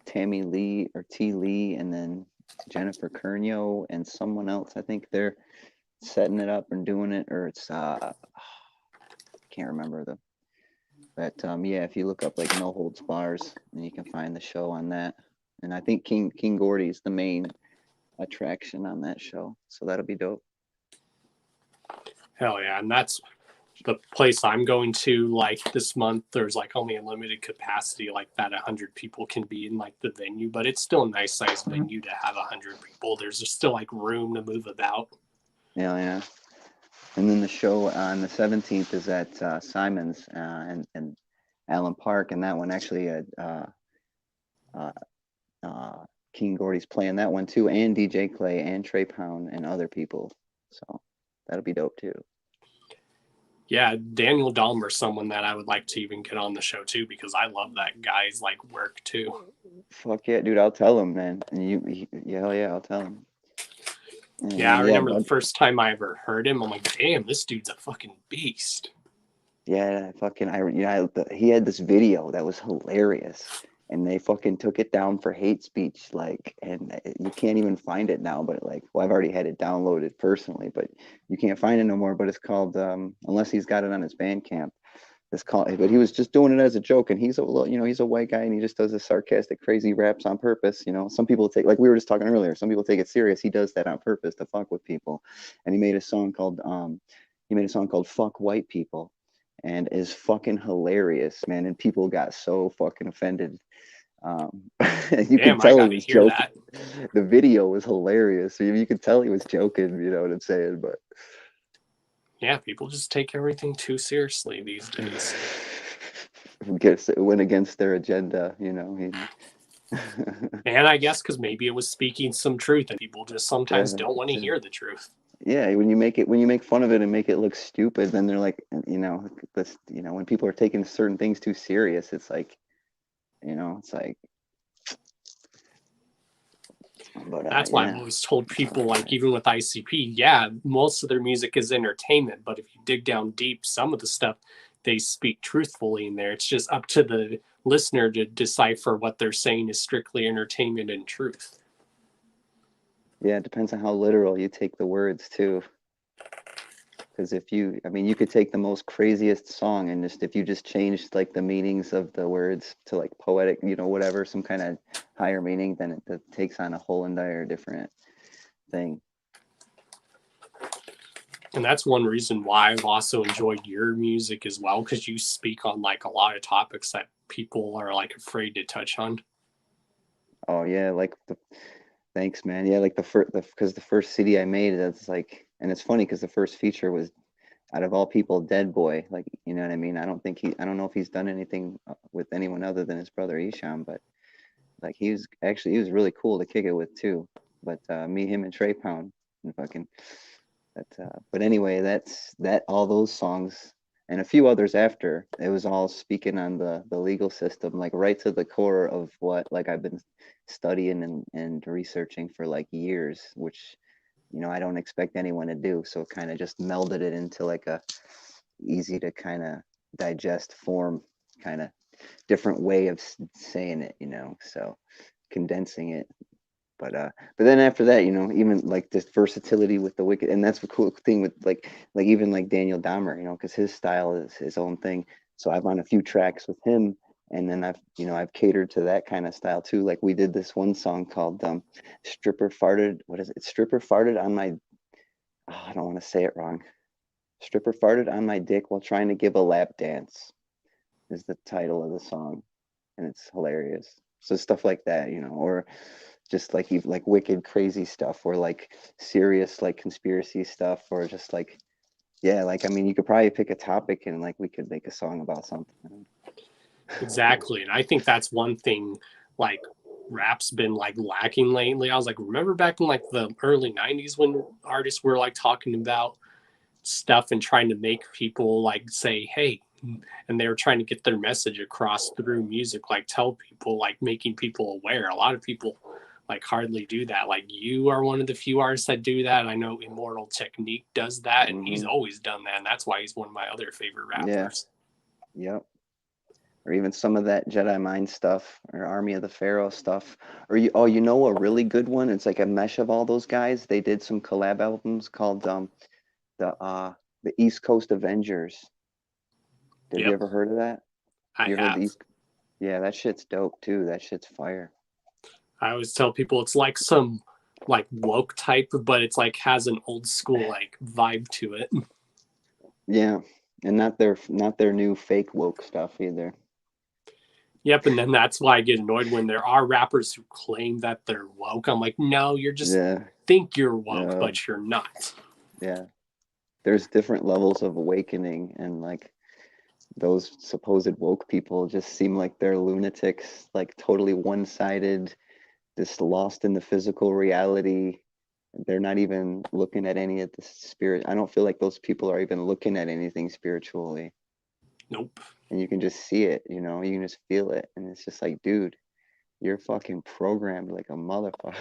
Tammy Lee or T Lee, and then Jennifer Kernyo and someone else. I think they're setting it up and doing it, or it's can't remember the. But yeah, if you look up like No Holds Bars, then you can find the show on that. And I think King Gordy is the main attraction on that show, so that'll be dope. Hell yeah, and that's the place I'm going to. Like this month, there's like only a limited capacity, like that 100 people can be in like the venue, but it's still a nice sized venue to have 100 people. There's just still like room to move about. Yeah. And then the show on the 17th is at Simon's and Allen Park, and that one actually King Gordy's playing that one too, and DJ Clay and Trey Pound and other people. So that'll be dope too. Yeah, Daniel Dahmer, someone that I would like to even get on the show too, because I love that guy's like work too. Fuck yeah, dude! I'll tell him, man. And hell yeah, I'll tell him. And Yeah, I remember the first time I ever heard him. I'm like, damn, this dude's a fucking beast. Yeah, he had this video that was hilarious, and they fucking took it down for hate speech, like, and you can't even find it now. But like, well, I've already had it downloaded personally, but you can't find it no more. But it's called, unless he's got it on his Bandcamp. But he was just doing it as a joke, and he's a white guy, and he just does this sarcastic, crazy raps on purpose. You know, some people take, like we were just talking earlier, some people take it serious. He does that on purpose to fuck with people, and he made a song called "Fuck White People," and is fucking hilarious, man. And people got so fucking offended. You can tell he was joking. The video was hilarious, so you could tell he was joking. You know what I'm saying? But yeah, people just take everything too seriously these days. It went against their agenda, you know. And I guess because maybe it was speaking some truth, and people just sometimes don't want to hear the truth. Yeah, when you make fun of it and make it look stupid, then they're like, when people are taking certain things too serious, it's like, it's like. But, that's why I've always told people, like, even with ICP, yeah, most of their music is entertainment, but if you dig down deep, some of the stuff they speak truthfully in there. It's just up to the listener to decipher what they're saying is strictly entertainment and truth. Yeah, it depends on how literal you take the words too. Because you could take the most craziest song and if you just changed like the meanings of the words to like poetic, whatever, some kind of higher meaning, then it takes on a whole entire different thing. And that's one reason why I've also enjoyed your music as well, because you speak on like a lot of topics that people are like afraid to touch on. Oh yeah, thanks, man. Yeah, like because the first CD I made, that's like, and it's funny because the first feature was, out of all people, Dead Boy. Like, you know what I mean? I don't know if he's done anything with anyone other than his brother Isham, but like he was really cool to kick it with too. But me, him, and Trey Pound, and fucking. But anyway, that's all those songs and a few others after, it was all speaking on the legal system, like right to the core of what like I've been studying and researching for like years, which I don't expect anyone to do. So kind of just melded it into like a easy to kind of digest form, kind of different way of saying it, so condensing it. But then after that, even like this versatility with the Wicked, and that's the cool thing with like even like Daniel Dahmer, because his style is his own thing. So I've on a few tracks with him, and then I've catered to that kind of style too. Like we did this one song called Stripper Farted. What is it? Stripper Farted on my, I don't want to say it wrong. Stripper Farted on my dick while trying to give a lap dance is the title of the song, and it's hilarious. So stuff like that, or just like wicked crazy stuff, or like serious like conspiracy stuff, or just like, yeah, like you could probably pick a topic and like we could make a song about something. Exactly. And I think that's one thing like rap's been like lacking lately. I was like, remember back in like the early 90s when artists were like talking about stuff and trying to make people like say, hey, and they were trying to get their message across through music, like tell people, like making people aware. A lot of people like hardly do that. Like you are one of the few artists that do that. I know Immortal Technique does that, and he's always done that, and that's why he's one of my other favorite rappers. Yep. Or even some of that Jedi Mind stuff or Army of the Pharaoh stuff. Or you know a really good one? It's like a mesh of all those guys. They did some collab albums called the uh the East Coast Avengers. Have you Yep, ever heard of that? I You heard the have. East? Yeah, that shit's dope too. That shit's fire. I always tell people it's like some like woke type, but it's like has an old school like vibe to it. Yeah. And not their new fake woke stuff either. Yep, and then that's why I get annoyed when there are rappers who claim that they're woke. I'm like, no, you're just Yeah. think you're woke, No. but you're not. Yeah. There's different levels of awakening, and like those supposed woke people just seem like they're lunatics, like totally one-sided, just lost in the physical reality. They're not even looking at any of the spirit. I don't feel like those people are even looking at anything spiritually. Nope. And you can just see it, you know, you can just feel it. And it's just like, dude, you're fucking programmed like a motherfucker.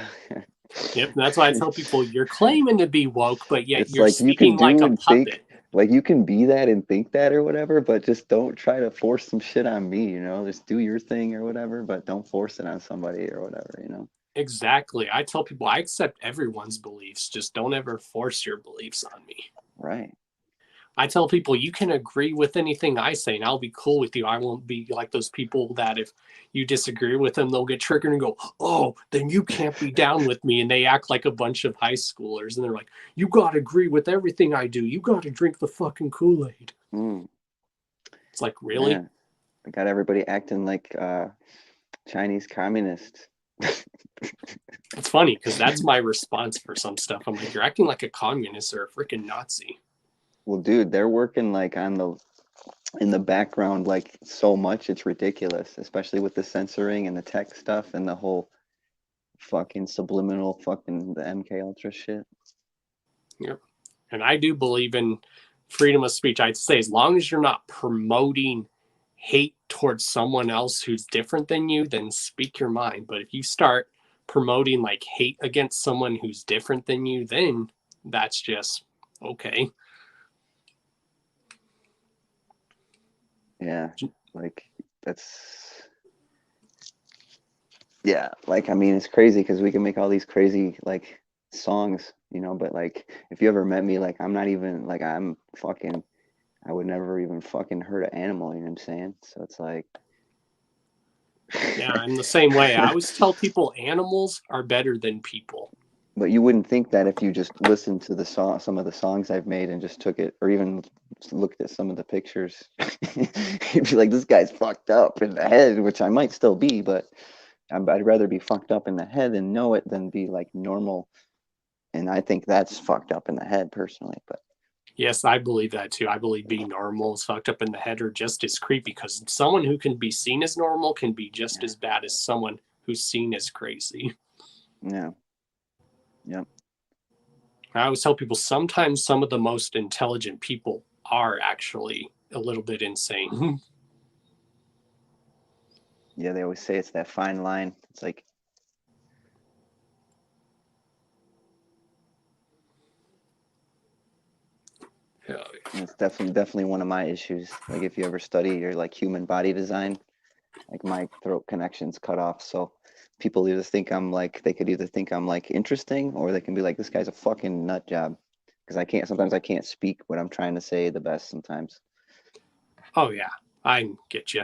Yep, that's why I tell people you're claiming to be woke, but yet It's you're like you can speaking like do a and think, puppet. like you can be that and think that or whatever, but just don't try to force some shit on me, you know? Just do your thing or whatever, but don't force it on somebody or whatever, you know? Exactly. I tell people I accept everyone's beliefs, just don't ever force your beliefs on me. Right. I tell people you can agree with anything I say and I'll be cool with you. I won't be like those people that if you disagree with them, they'll get triggered and go, oh, then you can't be down with me. And they act like a bunch of high schoolers. And they're like, you got to agree with everything I do. You got to drink the fucking Kool-Aid. Mm, It's like, really? yeah. I got everybody acting like Chinese communists. It's funny because that's my response for some stuff. I'm like, you're acting like a communist or a freaking Nazi. Well, dude, they're working like on the in the background like so much it's ridiculous, especially with the censoring and the tech stuff and the whole fucking subliminal fucking the MK Ultra shit. Yep. And I do believe in freedom of speech. I'd say as long as you're not promoting hate towards someone else who's different than you, then speak your mind. But if you start promoting like hate against someone who's different than you, then that's just okay. Yeah, like that's yeah, like I mean it's crazy because we can make all these crazy like songs, you know, but like if you ever met me, like I'm not even like I'm fucking I would never even fucking hurt an animal, you know what I'm saying? So it's like Yeah, I'm the same way. I always tell people animals are better than people. but you wouldn't think that if you just listened to the song, some of the songs I've made and just took it, or even looked at some of the pictures, you'd be like, this guy's fucked up in the head, which I might still be, but I'd rather be fucked up in the head and know it than be like normal. And I think that's fucked up in the head personally, but Yes, I believe that too. I believe being normal is fucked up in the head or just as creepy because someone who can be seen as normal can be just yeah, as bad as someone who's seen as crazy. yeah, yep, I always tell people sometimes some of the most intelligent people are actually a little bit insane. yeah. They always say it's that fine line. It's like, Yeah. and it's definitely one of my issues. Like if you ever study your like human body design, like my throat connection's cut off, so people either think I'm like they could either think I'm like interesting or they can be like this guy's a fucking nut job because I can't sometimes I can't speak what I'm trying to say the best sometimes. Oh, yeah, I get you.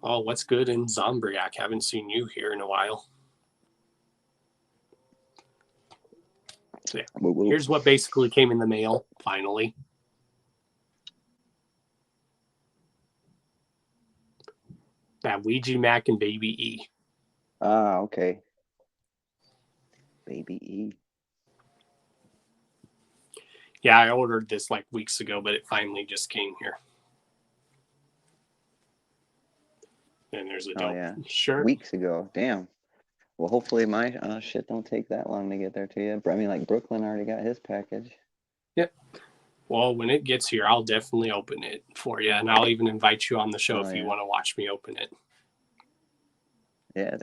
Oh, what's good in Zombriac? Haven't seen you here in a while. So, yeah, Whoop, whoop. here's what basically came in the mail finally. That Ouija Mac and Baby E. Ah, okay. Baby E. Yeah, I ordered this like weeks ago, but it finally just came here. And there's a Oh dope yeah. shirt. Weeks ago. Damn. Well, hopefully my shit don't take that long to get there to you. I mean, like Brooklyn already got his package. Yep. Well, when it gets here, I'll definitely open it for you, and I'll even invite you on the show Oh if you yeah. want to watch me open it. Yeah,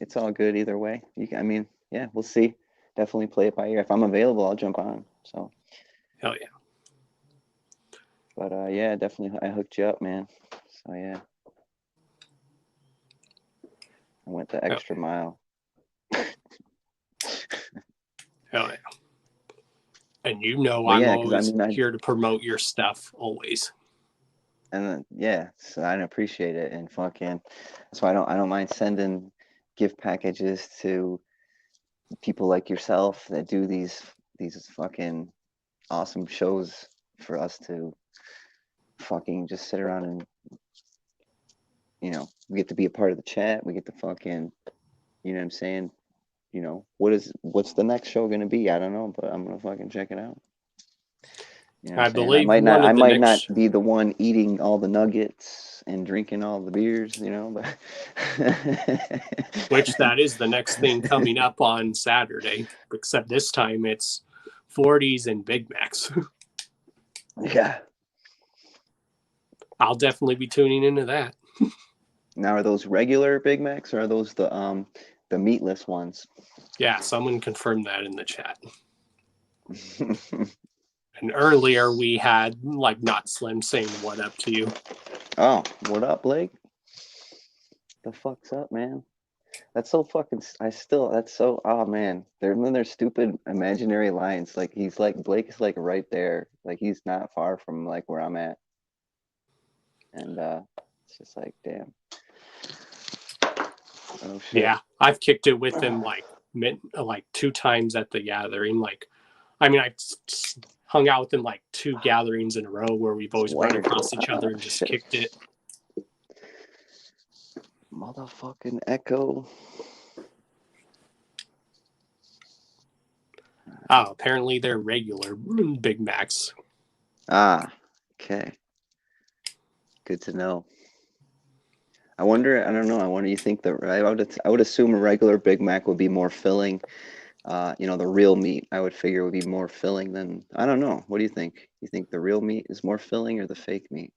it's all good either way. I mean, yeah, we'll see. Definitely play it by ear. If I'm available, I'll jump on. So Hell yeah. But yeah, definitely I hooked you up, man. So yeah, I went the extra mile. Oh, yeah. And you know, But I'm yeah, because always I here to promote your stuff, always. and yeah, so I appreciate it, and fucking, so I don't mind sending gift packages to people like yourself that do these fucking awesome shows for us to fucking just sit around and, you know, we get to be a part of the chat. We get to fucking, you know what I'm saying? You know, what's the next show gonna be? I don't know, but I'm gonna fucking check it out. You know what I I'm saying? believe one I of the might not next. be the one eating all the nuggets and drinking all the beers, you know, but Which that is the next thing coming up on Saturday, except this time it's 40s and Big Macs. yeah. I'll definitely be tuning into that. Now, are those regular Big Macs or are those the meatless ones? Yeah, someone confirmed that in the chat. And earlier we had like Not Slim saying what up to you. Oh, what up, Blake? The fuck's up, man? That's so fucking. That's so. Oh man, there's stupid imaginary lines. Like he's like Blake is like right there. Like he's not far from like where I'm at. And it's just like, damn. Oh shit. Yeah, I've kicked it with him like 2 times at the gathering. Like, I mean, I hung out with him like 2 gatherings in a row where we've always run across each other and just kicked it. Motherfucking echo. Oh, apparently they're regular Big Macs. Ah, okay. Good to know. I wonder. I don't know. I wonder. You think that I would assume a regular Big Mac would be more filling. You know, the real meat I would figure would be more filling than, I don't know. What do you think? You think the real meat is more filling or the fake meat?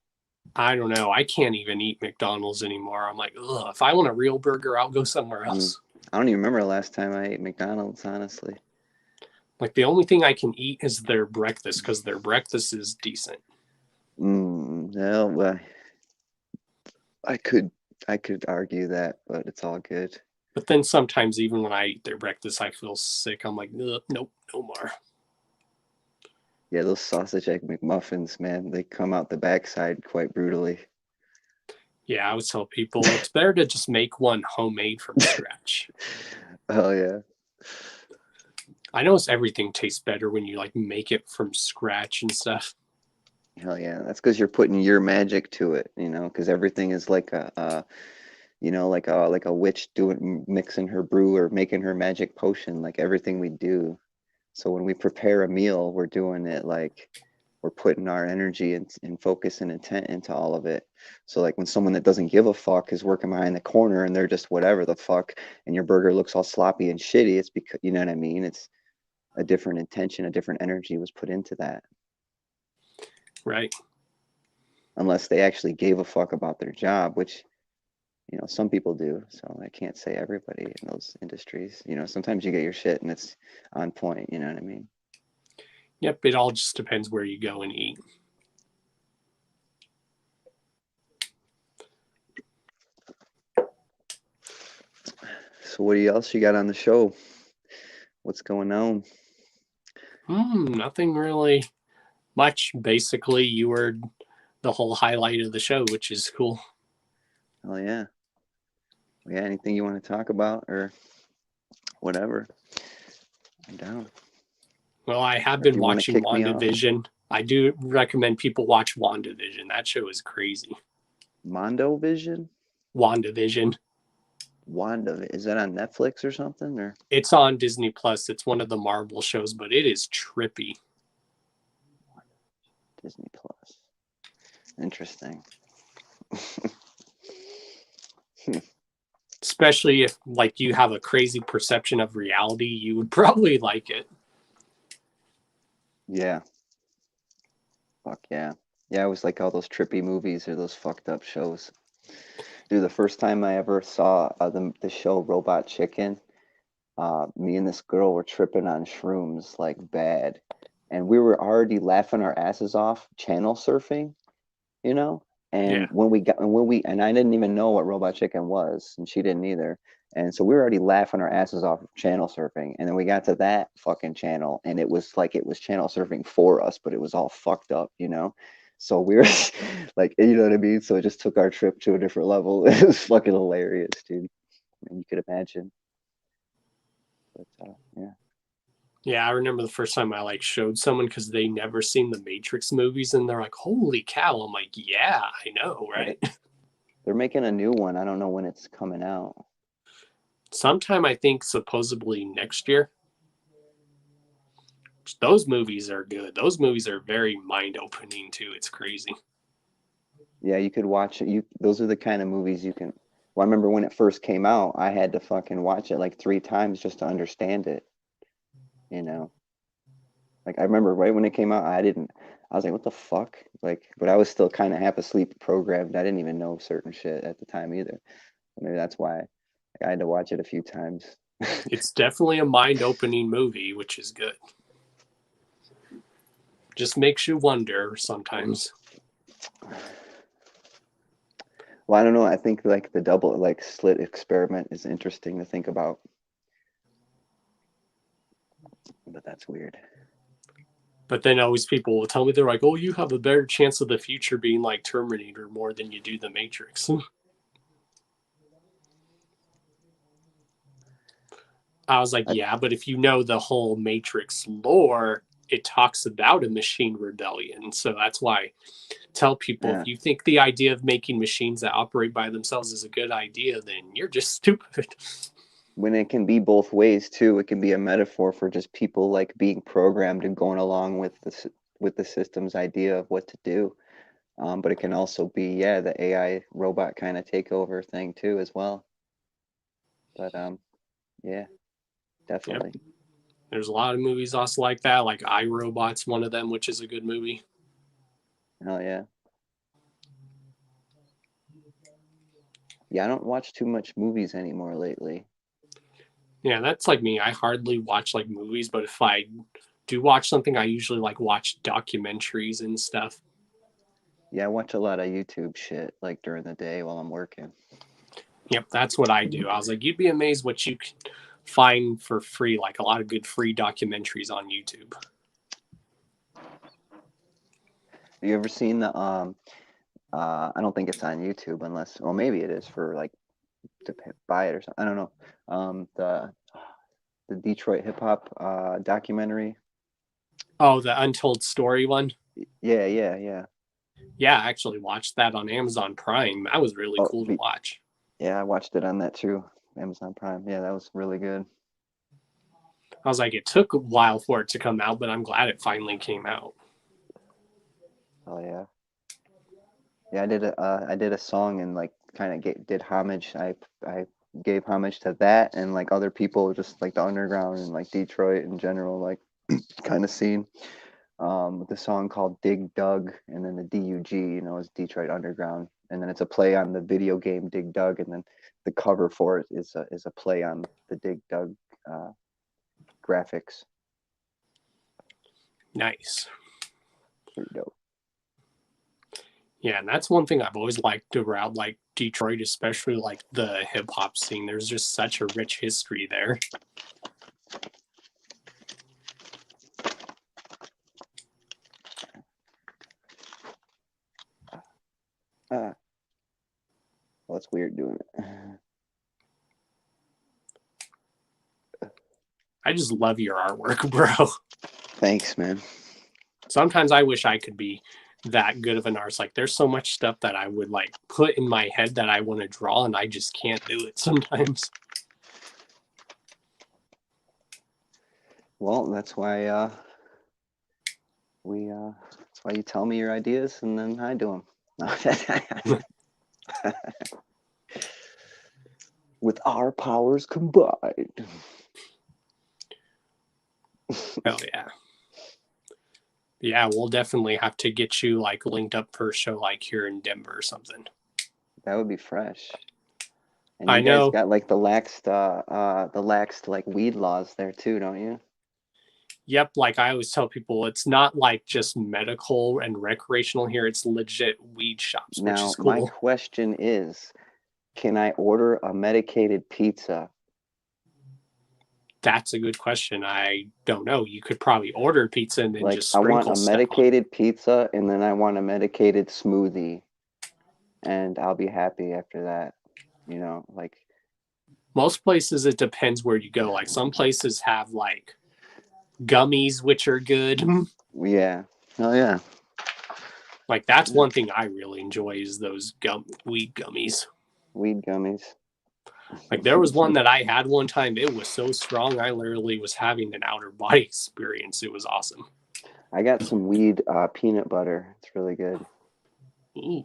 I don't know. I can't even eat McDonald's anymore. I'm like, ugh, if I want a real burger, I'll go somewhere else. I don't even remember the last time I ate McDonald's, honestly. Like the only thing I can eat is their breakfast because their breakfast is decent. No, well, I could argue that, but it's all good. But then sometimes even when I eat their breakfast, I feel sick. I'm like, nope, no more. Yeah, those sausage egg McMuffins, man, they come out the backside quite brutally. Yeah, I would tell people it's better to just make one homemade from scratch. Oh yeah. I notice everything tastes better when you like make it from scratch and stuff. Hell yeah. That's because you're putting your magic to it, you know, because everything is like you know, like a witch mixing her brew or making her magic potion, like everything we do. So when we prepare a meal, we're doing it like we're putting our energy and focus and intent into all of it. So like when someone that doesn't give a fuck is working behind the corner and they're just whatever the fuck, and your burger looks all sloppy and shitty, it's because, you know what I mean? It's a different intention, a different energy was put into that. Right. Unless they actually gave a fuck about their job, which, you know, some people do. So I can't say everybody in those industries. You know, sometimes you get your shit and it's on point. You know what I mean? Yep. It all just depends where you go and eat. So what else you got on the show? What's going on? Nothing really much. Basically, you were the whole highlight of the show, which is cool. Oh yeah. Yeah, anything you want to talk about or whatever? I'm down. Well, I have been watching kick me off? WandaVision. I do recommend people watch WandaVision. That show is crazy. Mondo Vision? WandaVision. Is that on Netflix or something? Or It's on Disney Plus. It's one of the Marvel shows, but it is trippy. Disney Plus. Interesting. Especially if like you have a crazy perception of reality, you would probably like it. Yeah. Fuck yeah. Yeah, it was like all those trippy movies or those fucked up shows. Dude, the first time I ever saw the show Robot Chicken, me and this girl were tripping on shrooms like bad. and we were already laughing our asses off channel surfing, you know. Yeah. And and I didn't even know what Robot Chicken was, and she didn't either. And so we were already laughing our asses off channel surfing, and then we got to that fucking channel, and it was like it was channel surfing for us, but it was all fucked up, you know. So we were like, you know what I mean? So it just took our trip to a different level. It was fucking hilarious, dude. I mean, you could imagine. But yeah. Yeah, I remember the first time I like showed someone because they never seen the Matrix movies, and they're like, "Holy cow!" I'm like, "Yeah, I know, right?" They're making a new one. I don't know when it's coming out. Sometime I think supposedly next year. Those movies are good. Those movies are very mind opening too. It's crazy. Yeah, you could watch it. Those are the kind of movies you can. Well, I remember when it first came out, I had to fucking watch it like 3 times just to understand it. You know, like I remember right when it came out, I was like, what the fuck? Like, but I was still kind of half asleep programmed. I didn't even know certain shit at the time either. Maybe that's why I had to watch it a few times. It's definitely a mind opening movie, which is good. Just makes you wonder sometimes. Well, I don't know. I think like the double like slit experiment is interesting to think about. But that's weird. But then always people will tell me, they're like, "Oh, you have a better chance of the future being like Terminator more than you do the Matrix." I was like, I, "Yeah, but if you know the whole Matrix lore, it talks about a machine rebellion. So that's why I tell people, yeah. if you think the idea of making machines that operate by themselves is a good idea, then you're just stupid." When it can be both ways too, it can be a metaphor for just people like being programmed and going along with the system's idea of what to do. But it can also be, yeah, the AI robot kind of takeover thing too as well. But yeah, Yep. definitely. There's a lot of movies also like that, like iRobot's one of them, which is a good movie. Hell yeah. Yeah, I don't watch too much movies anymore lately. Yeah, that's like me. I hardly watch like movies, but if I do watch something, I usually like watch documentaries and stuff. Yeah, I watch a lot of YouTube shit like during the day while I'm working. Yep, that's what I do. I was like, you'd be amazed what you can find for free, like a lot of good free documentaries on YouTube. Have you ever seen the I don't think it's on YouTube unless, well, maybe it is for like to buy it or something. I don't know. The Detroit hip hop documentary. Oh, the Untold Story one. Yeah, yeah, yeah. Yeah, I actually watched that on Amazon Prime. That was really Oh, cool to watch. yeah, I watched it on that too, Amazon Prime. Yeah, that was really good. I was like, it took a while for it to come out, but I'm glad it finally came out. Oh yeah, yeah. I did a song and like kind of did homage. I gave homage to that and like other people, just like the underground and like Detroit in general, like kind of scene. With the song called Dig Dug, and then the DUG, you know, is Detroit Underground, and then it's a play on the video game Dig Dug, and then the cover for it is a play on the Dig Dug graphics. Nice. Pretty dope. Yeah, and that's one thing I've always liked around like Detroit, especially like the hip hop scene. There's just such a rich history there. Well, it's weird doing it. I just love your artwork, bro. Thanks, man. Sometimes I wish I could be that good of an artist. Like there's so much stuff that I would like put in my head that I want to draw and I just can't do it sometimes. Well, that's why that's why you tell me your ideas and then I do them. With our powers combined. Oh yeah. Yeah, we'll definitely have to get you like linked up for a show like here in Denver or something. That would be fresh. And I you guys know. got like the laxed like weed laws there too, don't you? Yep, like I always tell people, it's not like just medical and recreational here. It's legit weed shops, which Now, is my cool. question is, can I order a medicated pizza? That's a good question. I don't know. You could probably order pizza and then Like, just I want sprinkle a stuff on. medicated pizza and then I want a medicated smoothie, and I'll be happy after that. You know, like, Most places, it depends where you go. Like some places have like gummies, which are good. yeah. Oh, yeah. Like that's one thing I really enjoy is those weed gummies. Weed gummies. Like there was one that I had one time. It was so strong. I literally was having an outer body experience. It was awesome. I got some weed peanut butter. It's really good. Ooh.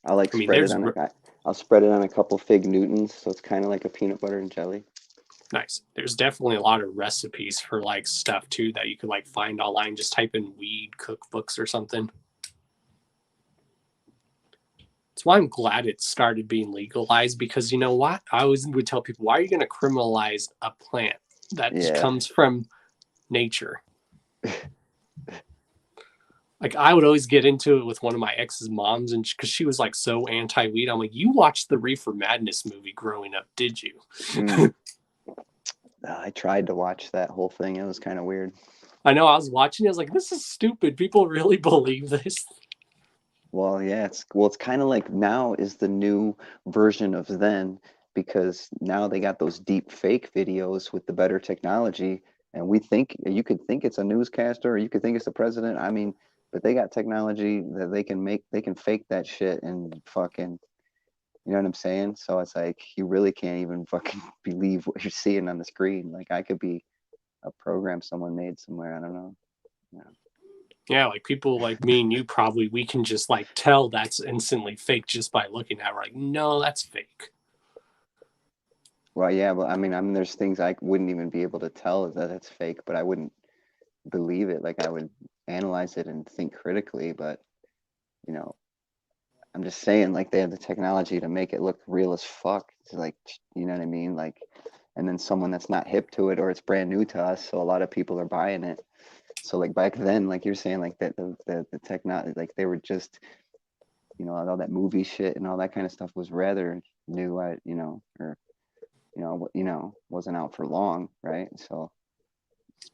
I like I mean, spread it on I'll spread it on a couple Fig Newtons, so it's kind of like a peanut butter and jelly. Nice. There's definitely a lot of recipes for like stuff too that you could like find online. Just type in weed cookbooks or something. That's why I'm glad it started being legalized, because you know what? I always would tell people, why are you going to criminalize a plant that just comes from nature? Like I would always get into it with one of my ex's moms, and because she was like so anti-weed, I'm like, you watched the Reefer Madness movie growing up, did you? I tried to watch that whole thing. It was kind of weird. I know. I was watching it. I was like, this is stupid. People really believe this. Well, yeah, it's kind of like now is the new version of then, because now they got those deep fake videos with the better technology, and you could think it's a newscaster or you could think it's the president. I mean, but they got technology that they can fake that shit and fucking, you know what I'm saying? So it's like you really can't even fucking believe what you're seeing on the screen. Like I could be a program someone made somewhere. I don't know. Yeah, like people like me and you probably, we can just like tell that's instantly fake just by looking at it. We're like, no, that's fake. Well, yeah, but I mean, there's things I wouldn't even be able to tell that it's fake, but I wouldn't believe it. Like I would analyze it and think critically, but you know, I'm just saying, like they have the technology to make it look real as fuck. It's like, you know what I mean? Like, and then someone that's not hip to it or it's brand new to us, so a lot of people are buying it. So like back then, like you're saying, like that the technology, like they were just, you know, all that movie shit and all that kind of stuff was rather new, you know, or wasn't out for long, right? So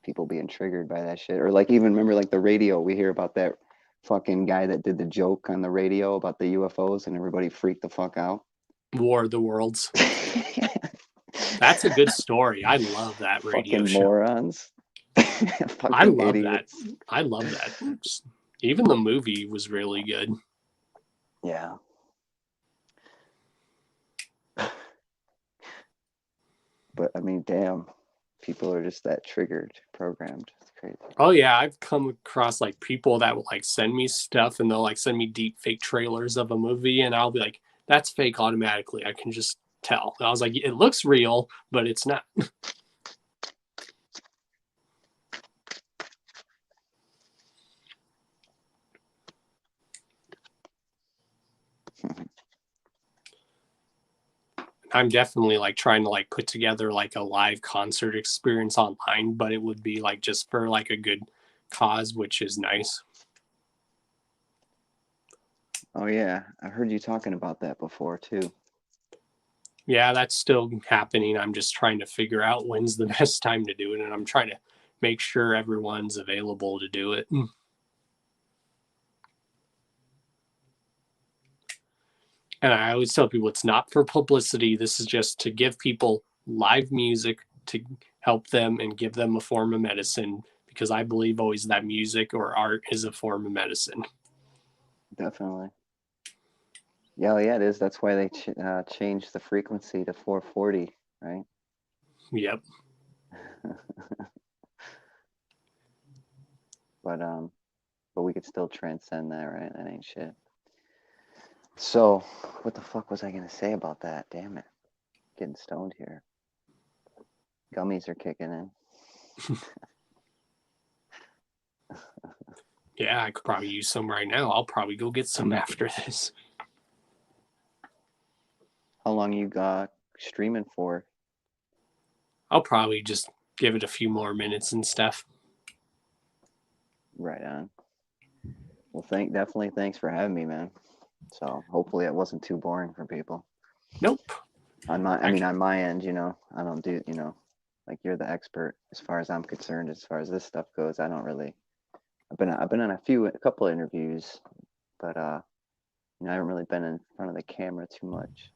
people being triggered by that shit, or like even remember like the radio, we hear about that fucking guy that did the joke on the radio about the UFOs and everybody freaked the fuck out. War of the Worlds. That's a good story. I love that radio fucking show. Morons. I love idiots. that. I love that. Even the movie was really good. Yeah. But I mean, damn, people are just that triggered, programmed. It's crazy. Oh yeah, I've come across like people that will like send me stuff and they'll like send me deep fake trailers of a movie and I'll be like, that's fake automatically. I can just tell. And I was like, it looks real, but it's not. I'm definitely like trying to like put together like a live concert experience online, but it would be like just for like a good cause, which is nice. Oh yeah, I heard you talking about that before too. Yeah, that's still happening. I'm just trying to figure out when's the best time to do it, and I'm trying to make sure everyone's available to do it. And I always tell people it's not for publicity. This is just to give people live music to help them and give them a form of medicine, because I believe always that music or art is a form of medicine. Definitely. Yeah, it is. That's why they changed the frequency to 440, right? Yep. But we could still transcend that, right? That ain't shit. So, what the fuck was I gonna say about that? Damn it. Getting stoned here. Gummies are kicking in. Yeah, I could probably use some right now. I'll probably go get some after this. How long you got streaming for? I'll probably just give it a few more minutes and stuff. Right on. Well, definitely thanks for having me, man. So hopefully it wasn't too boring for people. Nope. On my end, I don't do, like you're the expert as far as I'm concerned. As far as this stuff goes, I don't really. I've been on a couple of interviews, but I haven't really been in front of the camera too much.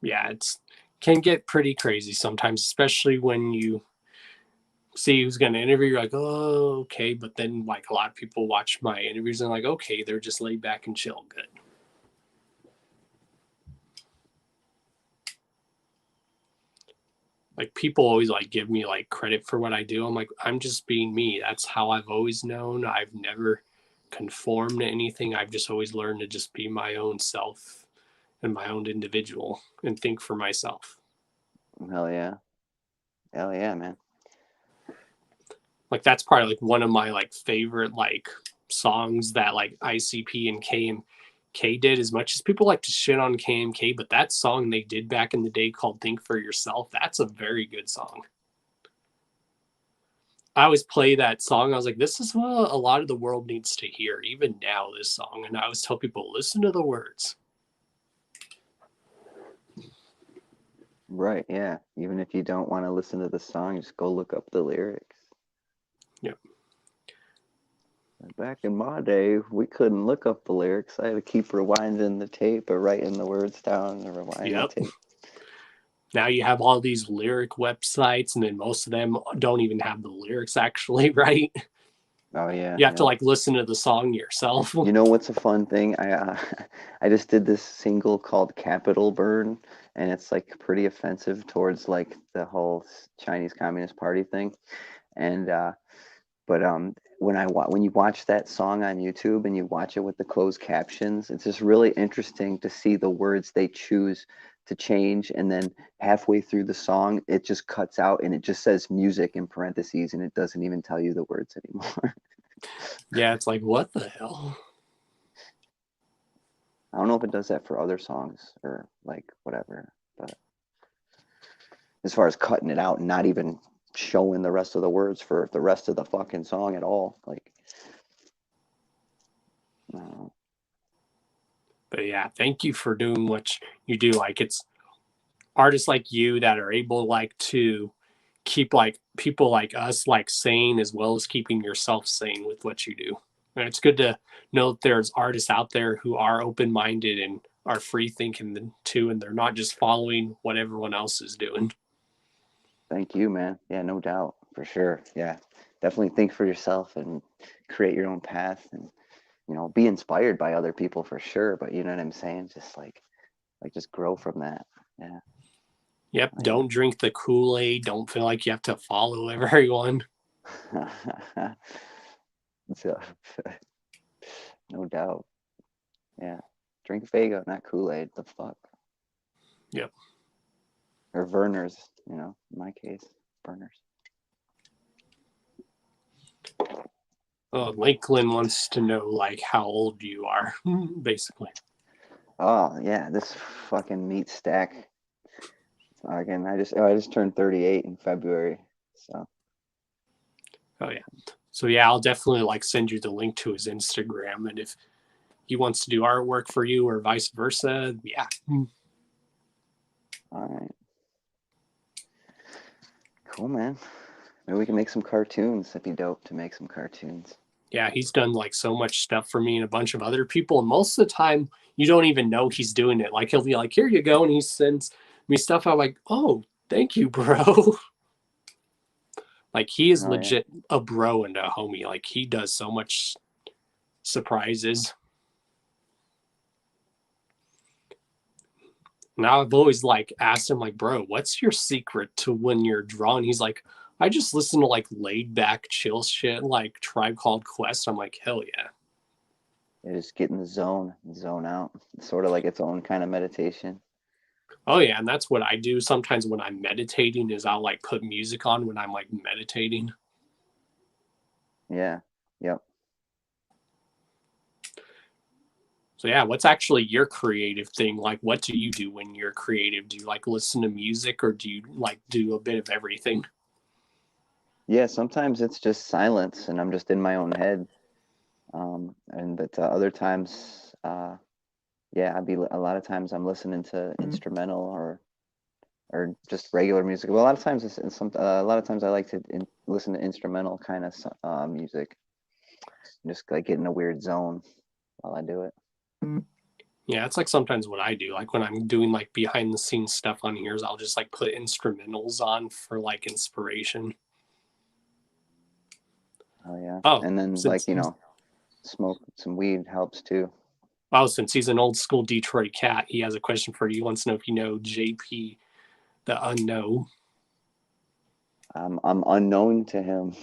Yeah, it's can get pretty crazy sometimes, especially when you see who's going to interview. You're like, oh, okay. But then, like, a lot of people watch my interviews and like, okay, they're just laid back and chill. Good. Like, people always like give me like credit for what I do. I'm like, I'm just being me. That's how I've always known. I've never conformed to anything. I've just always learned to just be my own self and my own individual and think for myself. Hell yeah. Hell yeah, man. Like, that's probably like one of my like favorite like songs that like ICP and KMK did. As much as people like to shit on KMK, but that song they did back in the day called Think for Yourself, that's a very good song. I always play that song. I was like, this is what a lot of the world needs to hear, even now, this song. And I always tell people, listen to the words. Right, yeah. Even if you don't want to listen to the song, just go look up the lyrics. Yep. Back in my day, we couldn't look up the lyrics. I had to keep rewinding the tape or writing the words down and rewinding the tape. Now you have all these lyric websites, and then most of them don't even have the lyrics actually, right? Oh yeah. You have to like listen to the song yourself. You know what's a fun thing? I just did this single called Capital Burn, and it's like pretty offensive towards like the whole Chinese Communist Party thing. And but when you watch that song on YouTube and you watch it with the closed captions, it's just really interesting to see the words they choose to change, and then halfway through the song it just cuts out and it just says music in parentheses and it doesn't even tell you the words anymore. Yeah, it's like, what the hell? I don't know if it does that for other songs or like whatever, but as far as cutting it out and not even showing the rest of the words for the rest of the fucking song at all, like I don't know. But yeah, thank you for doing what you do. Like, it's artists like you that are able like to keep like people like us like sane, as well as keeping yourself sane with what you do. And it's good to know that there's artists out there who are open-minded and are free thinking too, and they're not just following what everyone else is doing. Thank you, man. Yeah, no doubt, for sure. Yeah, definitely think for yourself and create your own path, and be inspired by other people for sure. But you know what I'm saying? Just like just grow from that. Yeah. Yep. Don't drink the Kool-Aid. Don't feel like you have to follow everyone. So, no doubt. Yeah. Drink Faygo, not Kool-Aid. The fuck? Yep. Or Vernors, in my case, Vernors. Oh, Lakeland wants to know like how old you are, basically. Oh yeah, this fucking meat stack. Again, I just turned 38 in February, so. Oh yeah. So yeah, I'll definitely like send you the link to his Instagram, and if he wants to do artwork for you or vice versa, yeah. All right. Cool, man. Maybe we can make some cartoons. That'd be dope to make some cartoons. Yeah, he's done like so much stuff for me and a bunch of other people, and most of the time you don't even know he's doing it. Like, he'll be like, here you go, and he sends me stuff. I'm like, oh, thank you, bro. Like, he is legit a bro and a homie. Like, he does so much surprises. Now I've always like asked him like, bro, what's your secret to when you're drawing? He's like, I just listen to like laid back chill shit like Tribe Called Quest. I'm like, hell yeah. You just get in the zone out. It's sort of like its own kind of meditation. Oh yeah, and that's what I do sometimes when I'm meditating, is I'll like put music on when I'm like meditating. Yeah. Yep. So yeah, what's actually your creative thing? Like, what do you do when you're creative? Do you like listen to music, or do you like do a bit of everything? Yeah, sometimes it's just silence and I'm just in my own head. And but other times, yeah, a lot of times I'm listening to instrumental or just regular music. Well, a lot of times a lot of times I like to listen to instrumental kind of music, just like get in a weird zone while I do it. Yeah, it's like sometimes what I do, like when I'm doing like behind the scenes stuff on here, is I'll just like put instrumentals on for like inspiration. Oh yeah, Oh, and then like smoke some weed helps too. since he's an old school Detroit cat, he has a question for you. He wants to know if you know JP the Unknown. I'm unknown to him.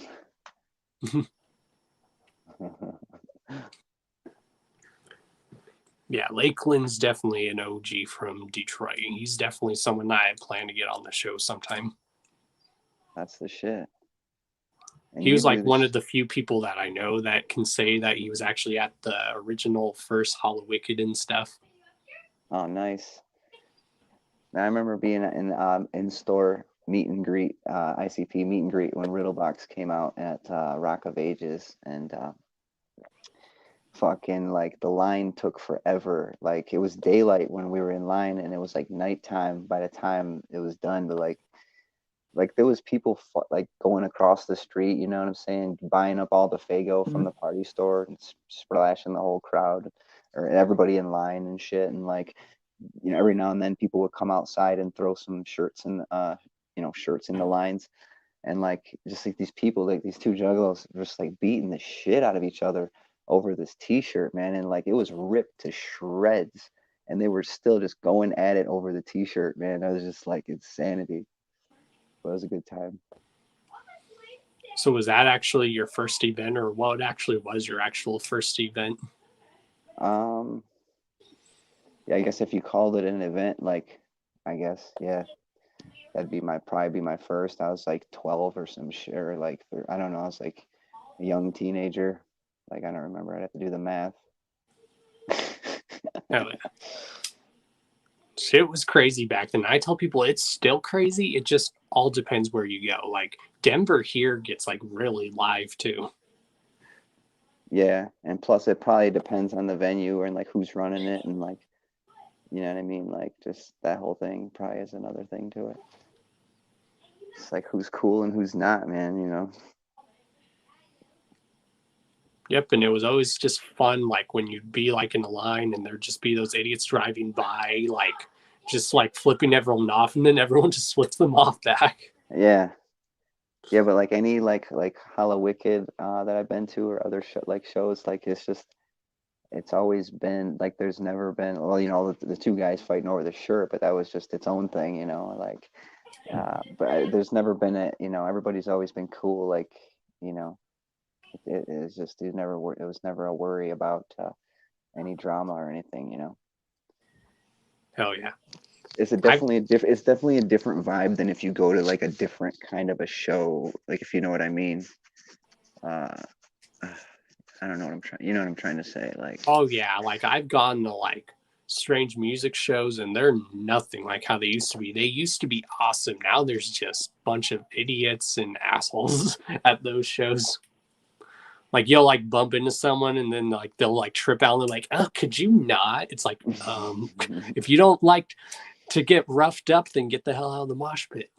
Yeah, Lakeland's definitely an OG from Detroit. He's definitely someone I plan to get on the show sometime. That's the shit. And He was usually like one of the few people that I know that can say that he was actually at the original first Hall of Wicked and stuff. Oh, nice. I remember being in store meet and greet, ICP meet and greet when Riddlebox came out at Rock of Ages, and fucking like the line took forever. Like it was daylight when we were in line, and it was like nighttime by the time it was done. But like there was people like going across the street, you know what I'm saying, buying up all the Faygo from the party store and splashing the whole crowd or everybody in line and shit. And like, you know, every now and then people would come outside and throw some shirts and shirts in the lines. And like just like these people, like these two juggalos just like beating the shit out of each other over this t-shirt, man. And like it was ripped to shreds and they were still just going at it over the t-shirt, man. That was just like insanity. But it was a good time. So was that actually your first event, or what actually was your actual first event? Yeah, I guess if you called it an event, like I guess, yeah, that'd be probably be my first. I was like 12 or some shit, or like I don't know, I was like a young teenager. Like I don't remember. I'd have to do the math. Oh, yeah. Shit was crazy back then. I tell people it's still crazy. It just all depends where you go. Like Denver here gets like really live too. Yeah, and plus it probably depends on the venue and like who's running it and like, you know what I mean? Like just that whole thing probably is another thing to it. It's like who's cool and who's not, man, you know? Yep, and it was always just fun, like when you'd be like in a line and there'd just be those idiots driving by, like just like flipping everyone off, and then everyone just flips them off back. Yeah. Yeah, but like any like Hala Wicked that I've been to or other shows, like it's always been like there's never been, well, you know, the two guys fighting over the shirt, but that was just its own thing, you know, like but there's never been you know, everybody's always been cool, like, you know, it's just it was never a worry about any drama or anything, you know. Hell yeah. It's definitely a different vibe than if you go to like a different kind of a show, like if you know what I mean. I don't know what I'm trying, you know what I'm trying to say, like. Oh yeah, like I've gone to like strange music shows and they're nothing like how they used to be. They used to be awesome. Now there's just a bunch of idiots and assholes at those shows. Like you'll like bump into someone and then like they'll like trip out and they're like, oh, could you not? It's like, if you don't like to get roughed up, then get the hell out of the mosh pit.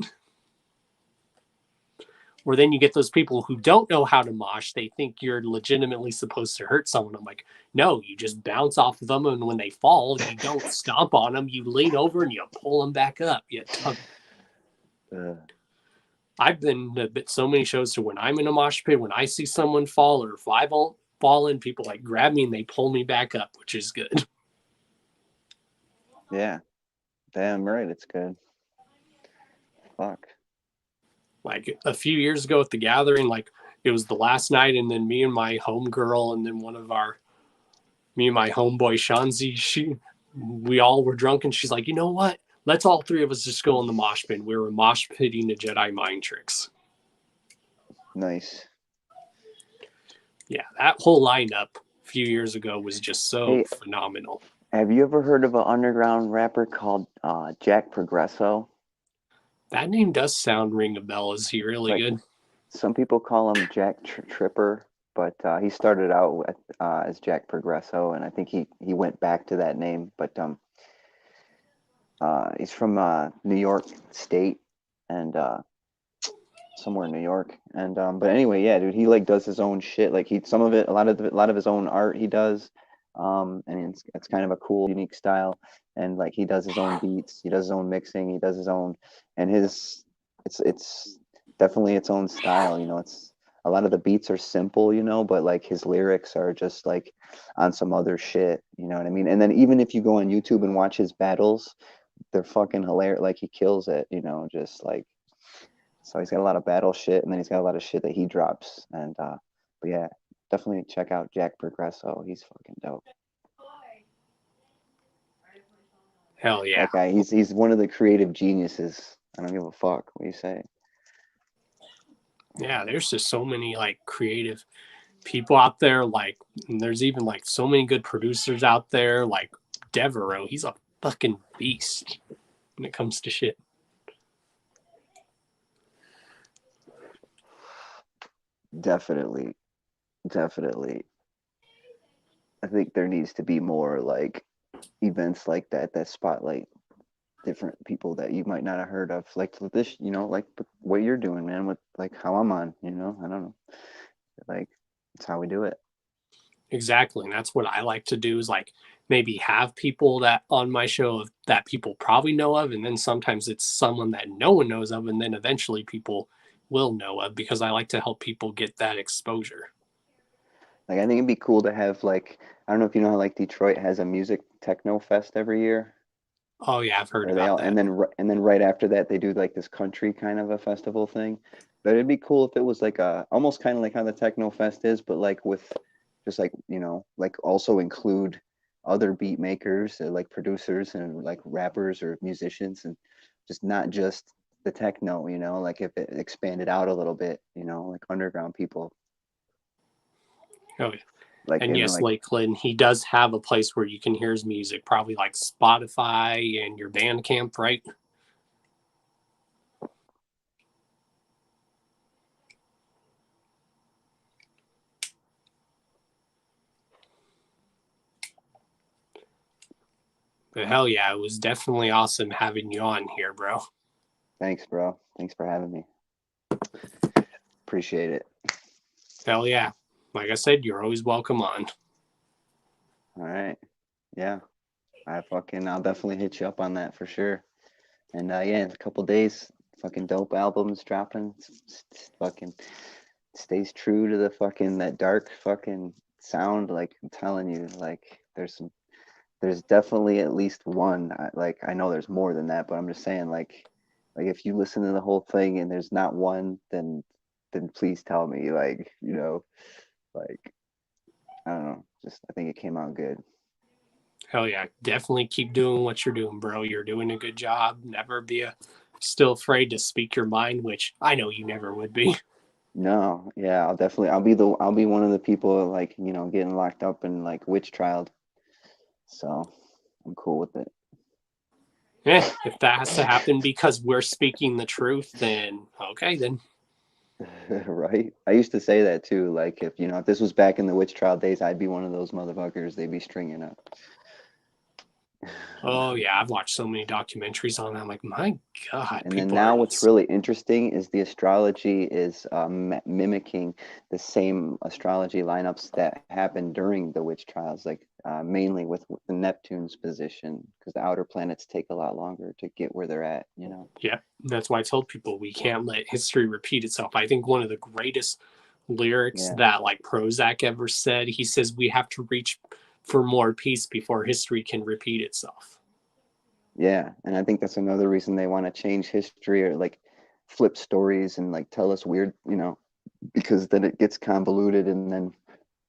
Or then you get those people who don't know how to mosh. They think you're legitimately supposed to hurt someone. I'm like, no, you just bounce off of them, and when they fall, you don't stomp on them. You lean over and you pull them back up. I've been to so many shows to when I'm in a mosh pit, when I see someone fall, or if I've fallen, people like grab me and they pull me back up, which is good. Yeah, damn right, it's good. Fuck. Like a few years ago at the gathering, like it was the last night, and then me and my homegirl, and then me and my homeboy Shanzi, we all were drunk, and she's like, you know what? Let's all three of us just go in the mosh pit. We were mosh pitting the Jedi mind tricks. Nice. Yeah, that whole lineup few years ago was just so Hey, phenomenal. have you ever heard of an underground rapper called Jack Progresso? That name does sound ring a bell. Is he really Like good? some people call him Jack Tripper, but he started out with, as Jack Progresso, and I think he went back to that name. But he's from New York State and somewhere in New York. And but anyway, yeah, dude, he like does his own shit. Like he some of it, a lot of his own art he does. And it's kind of a cool, unique style. And like he does his own beats, he does his own mixing, he does his own, and his it's definitely its own style. You know, it's a lot of the beats are simple, you know, but like his lyrics are just like on some other shit. You know what I mean? And then even if you go on YouTube and watch his battles, they're fucking hilarious. Like he kills it, you know, just like so he's got a lot of battle shit, and then he's got a lot of shit that he drops. And but yeah, definitely check out Jack Progresso. He's fucking dope. Hell yeah. That guy, he's one of the creative geniuses. I don't give a fuck what you say. Yeah, there's just so many like creative people out there. Like, and there's even like so many good producers out there. Like Devereaux, he's a fucking beast when it comes to shit. Definitely, definitely. I think there needs to be more like events like that spotlight different people that you might not have heard of, like with this, you know, like what you're doing, man, with like how I'm on, you know, I don't know, like it's how we do it. Exactly. And that's what I like to do is like maybe have people that on my show that people probably know of. And then sometimes it's someone that no one knows of. And then eventually people will know of because I like to help people get that exposure. Like I think it'd be cool to have like I don't know if you know how like Detroit has a music techno fest every year, Oh, yeah, I've heard or they about all that. and then right after that they do like this country kind of a festival thing. But it'd be cool if it was like a almost kind of like how the techno fest is, but like with just like you know like also include other beat makers, like producers and like rappers or musicians, and just not just the techno. You know, like if it expanded out a little bit, you know, like underground people, Oh, yeah. like And in yes, like Lakeland, he does have a place where you can hear his music, probably like Spotify and your Bandcamp, right? But hell yeah, it was definitely awesome having you on here, bro. thanks, bro. Thanks for having me. Appreciate it. Hell yeah. Like I said, you're always welcome on. All right. Yeah. I'll definitely hit you up on that for sure. And yeah, in a couple days, fucking dope albums dropping. Fucking stays true to the fucking that dark fucking sound. Like I'm telling you, like there's definitely at least one. Like I know there's more than that, but I'm just saying like if you listen to the whole thing and there's not one, then please tell me. Like, you know, like I don't know. Just I think it came out good. Hell yeah. Definitely keep doing what you're doing, bro. You're doing a good job. Never be still afraid to speak your mind, which I know you never would be. No, yeah, I'll be one of the people like, you know, getting locked up and like witch trialed. So I'm cool with it. Yeah, if that has to happen because we're speaking the truth, then okay, then. Right? I used to say that too. Like if, you know, if this was back in the witch trial days, I'd be one of those motherfuckers they'd be stringing up. Oh yeah, I've watched so many documentaries on that. I'm like, my God, And then people are now what's really interesting is the astrology is mimicking the same astrology lineups that happened during the witch trials, like mainly with the Neptune's position, because the outer planets take a lot longer to get where they're at, you know? Yeah, that's why I told people we can't let history repeat itself. I think one of the greatest lyrics Yeah. that like Prozac ever said, he says we have to reach for more peace before history can repeat itself. Yeah. And I think that's another reason they want to change history or like flip stories and like tell us weird, you know, because then it gets convoluted and then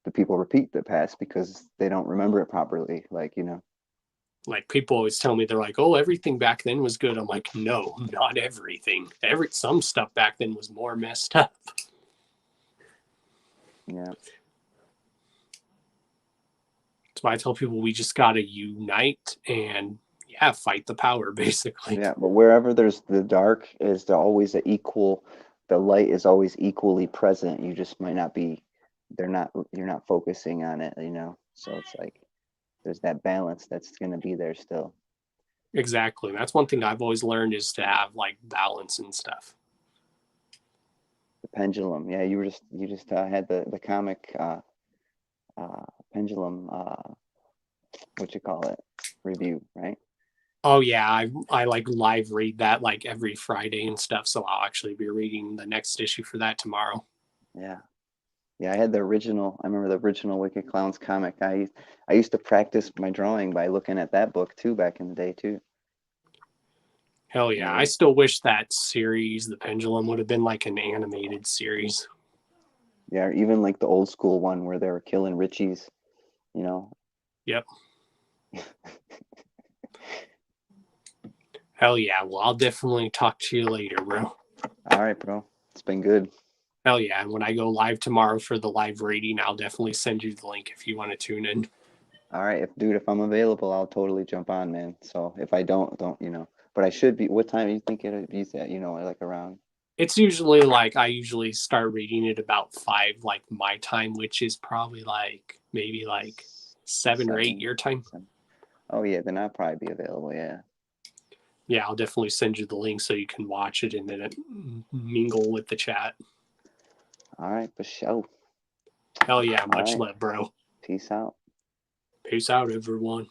the people repeat the past because they don't remember it properly. Like, you know. Like people always tell me they're like, oh, everything back then was good. I'm like, no, not everything. Some stuff back then was more messed up. Yeah. That's why I tell people we just got to unite and fight the power basically. Yeah, but wherever there's the dark, is there always a equal, the light is always equally present. You just might not be, you're not focusing on it, you know? So it's like, there's that balance that's going to be there still. Exactly. That's one thing I've always learned is to have like balance and stuff. The pendulum. Yeah, you just had the comic pendulum, what you call it, review, right? Oh yeah, I like live read that like every Friday and stuff. So I'll actually be reading the next issue for that tomorrow. Yeah. Yeah, I had the original. I remember the original Wicked Clowns comic. I used to practice my drawing by looking at that book too back in the day too. Hell yeah. I still wish that series, The Pendulum, would have been like an animated series. Yeah, or even like the old school one where they were killing Richies, you know. Yep. Hell yeah. Well, I'll definitely talk to you later, bro. All right, bro. It's been good. Hell yeah. And when I go live tomorrow for the live reading, I'll definitely send you the link if you want to tune in. All right, if I'm available, I'll totally jump on, man. So if I don't, you know. But I should be. What time do you think it'd be? You know, like around. It's usually like I usually start reading it about 5, like my time, which is probably like maybe like 7 or 8 your time. 7. Oh yeah, then I'll probably be available. Yeah. Yeah, I'll definitely send you the link so you can watch it and then mingle with the chat. All right, for sure. Hell yeah, much right. love, bro. Peace out. Peace out, everyone.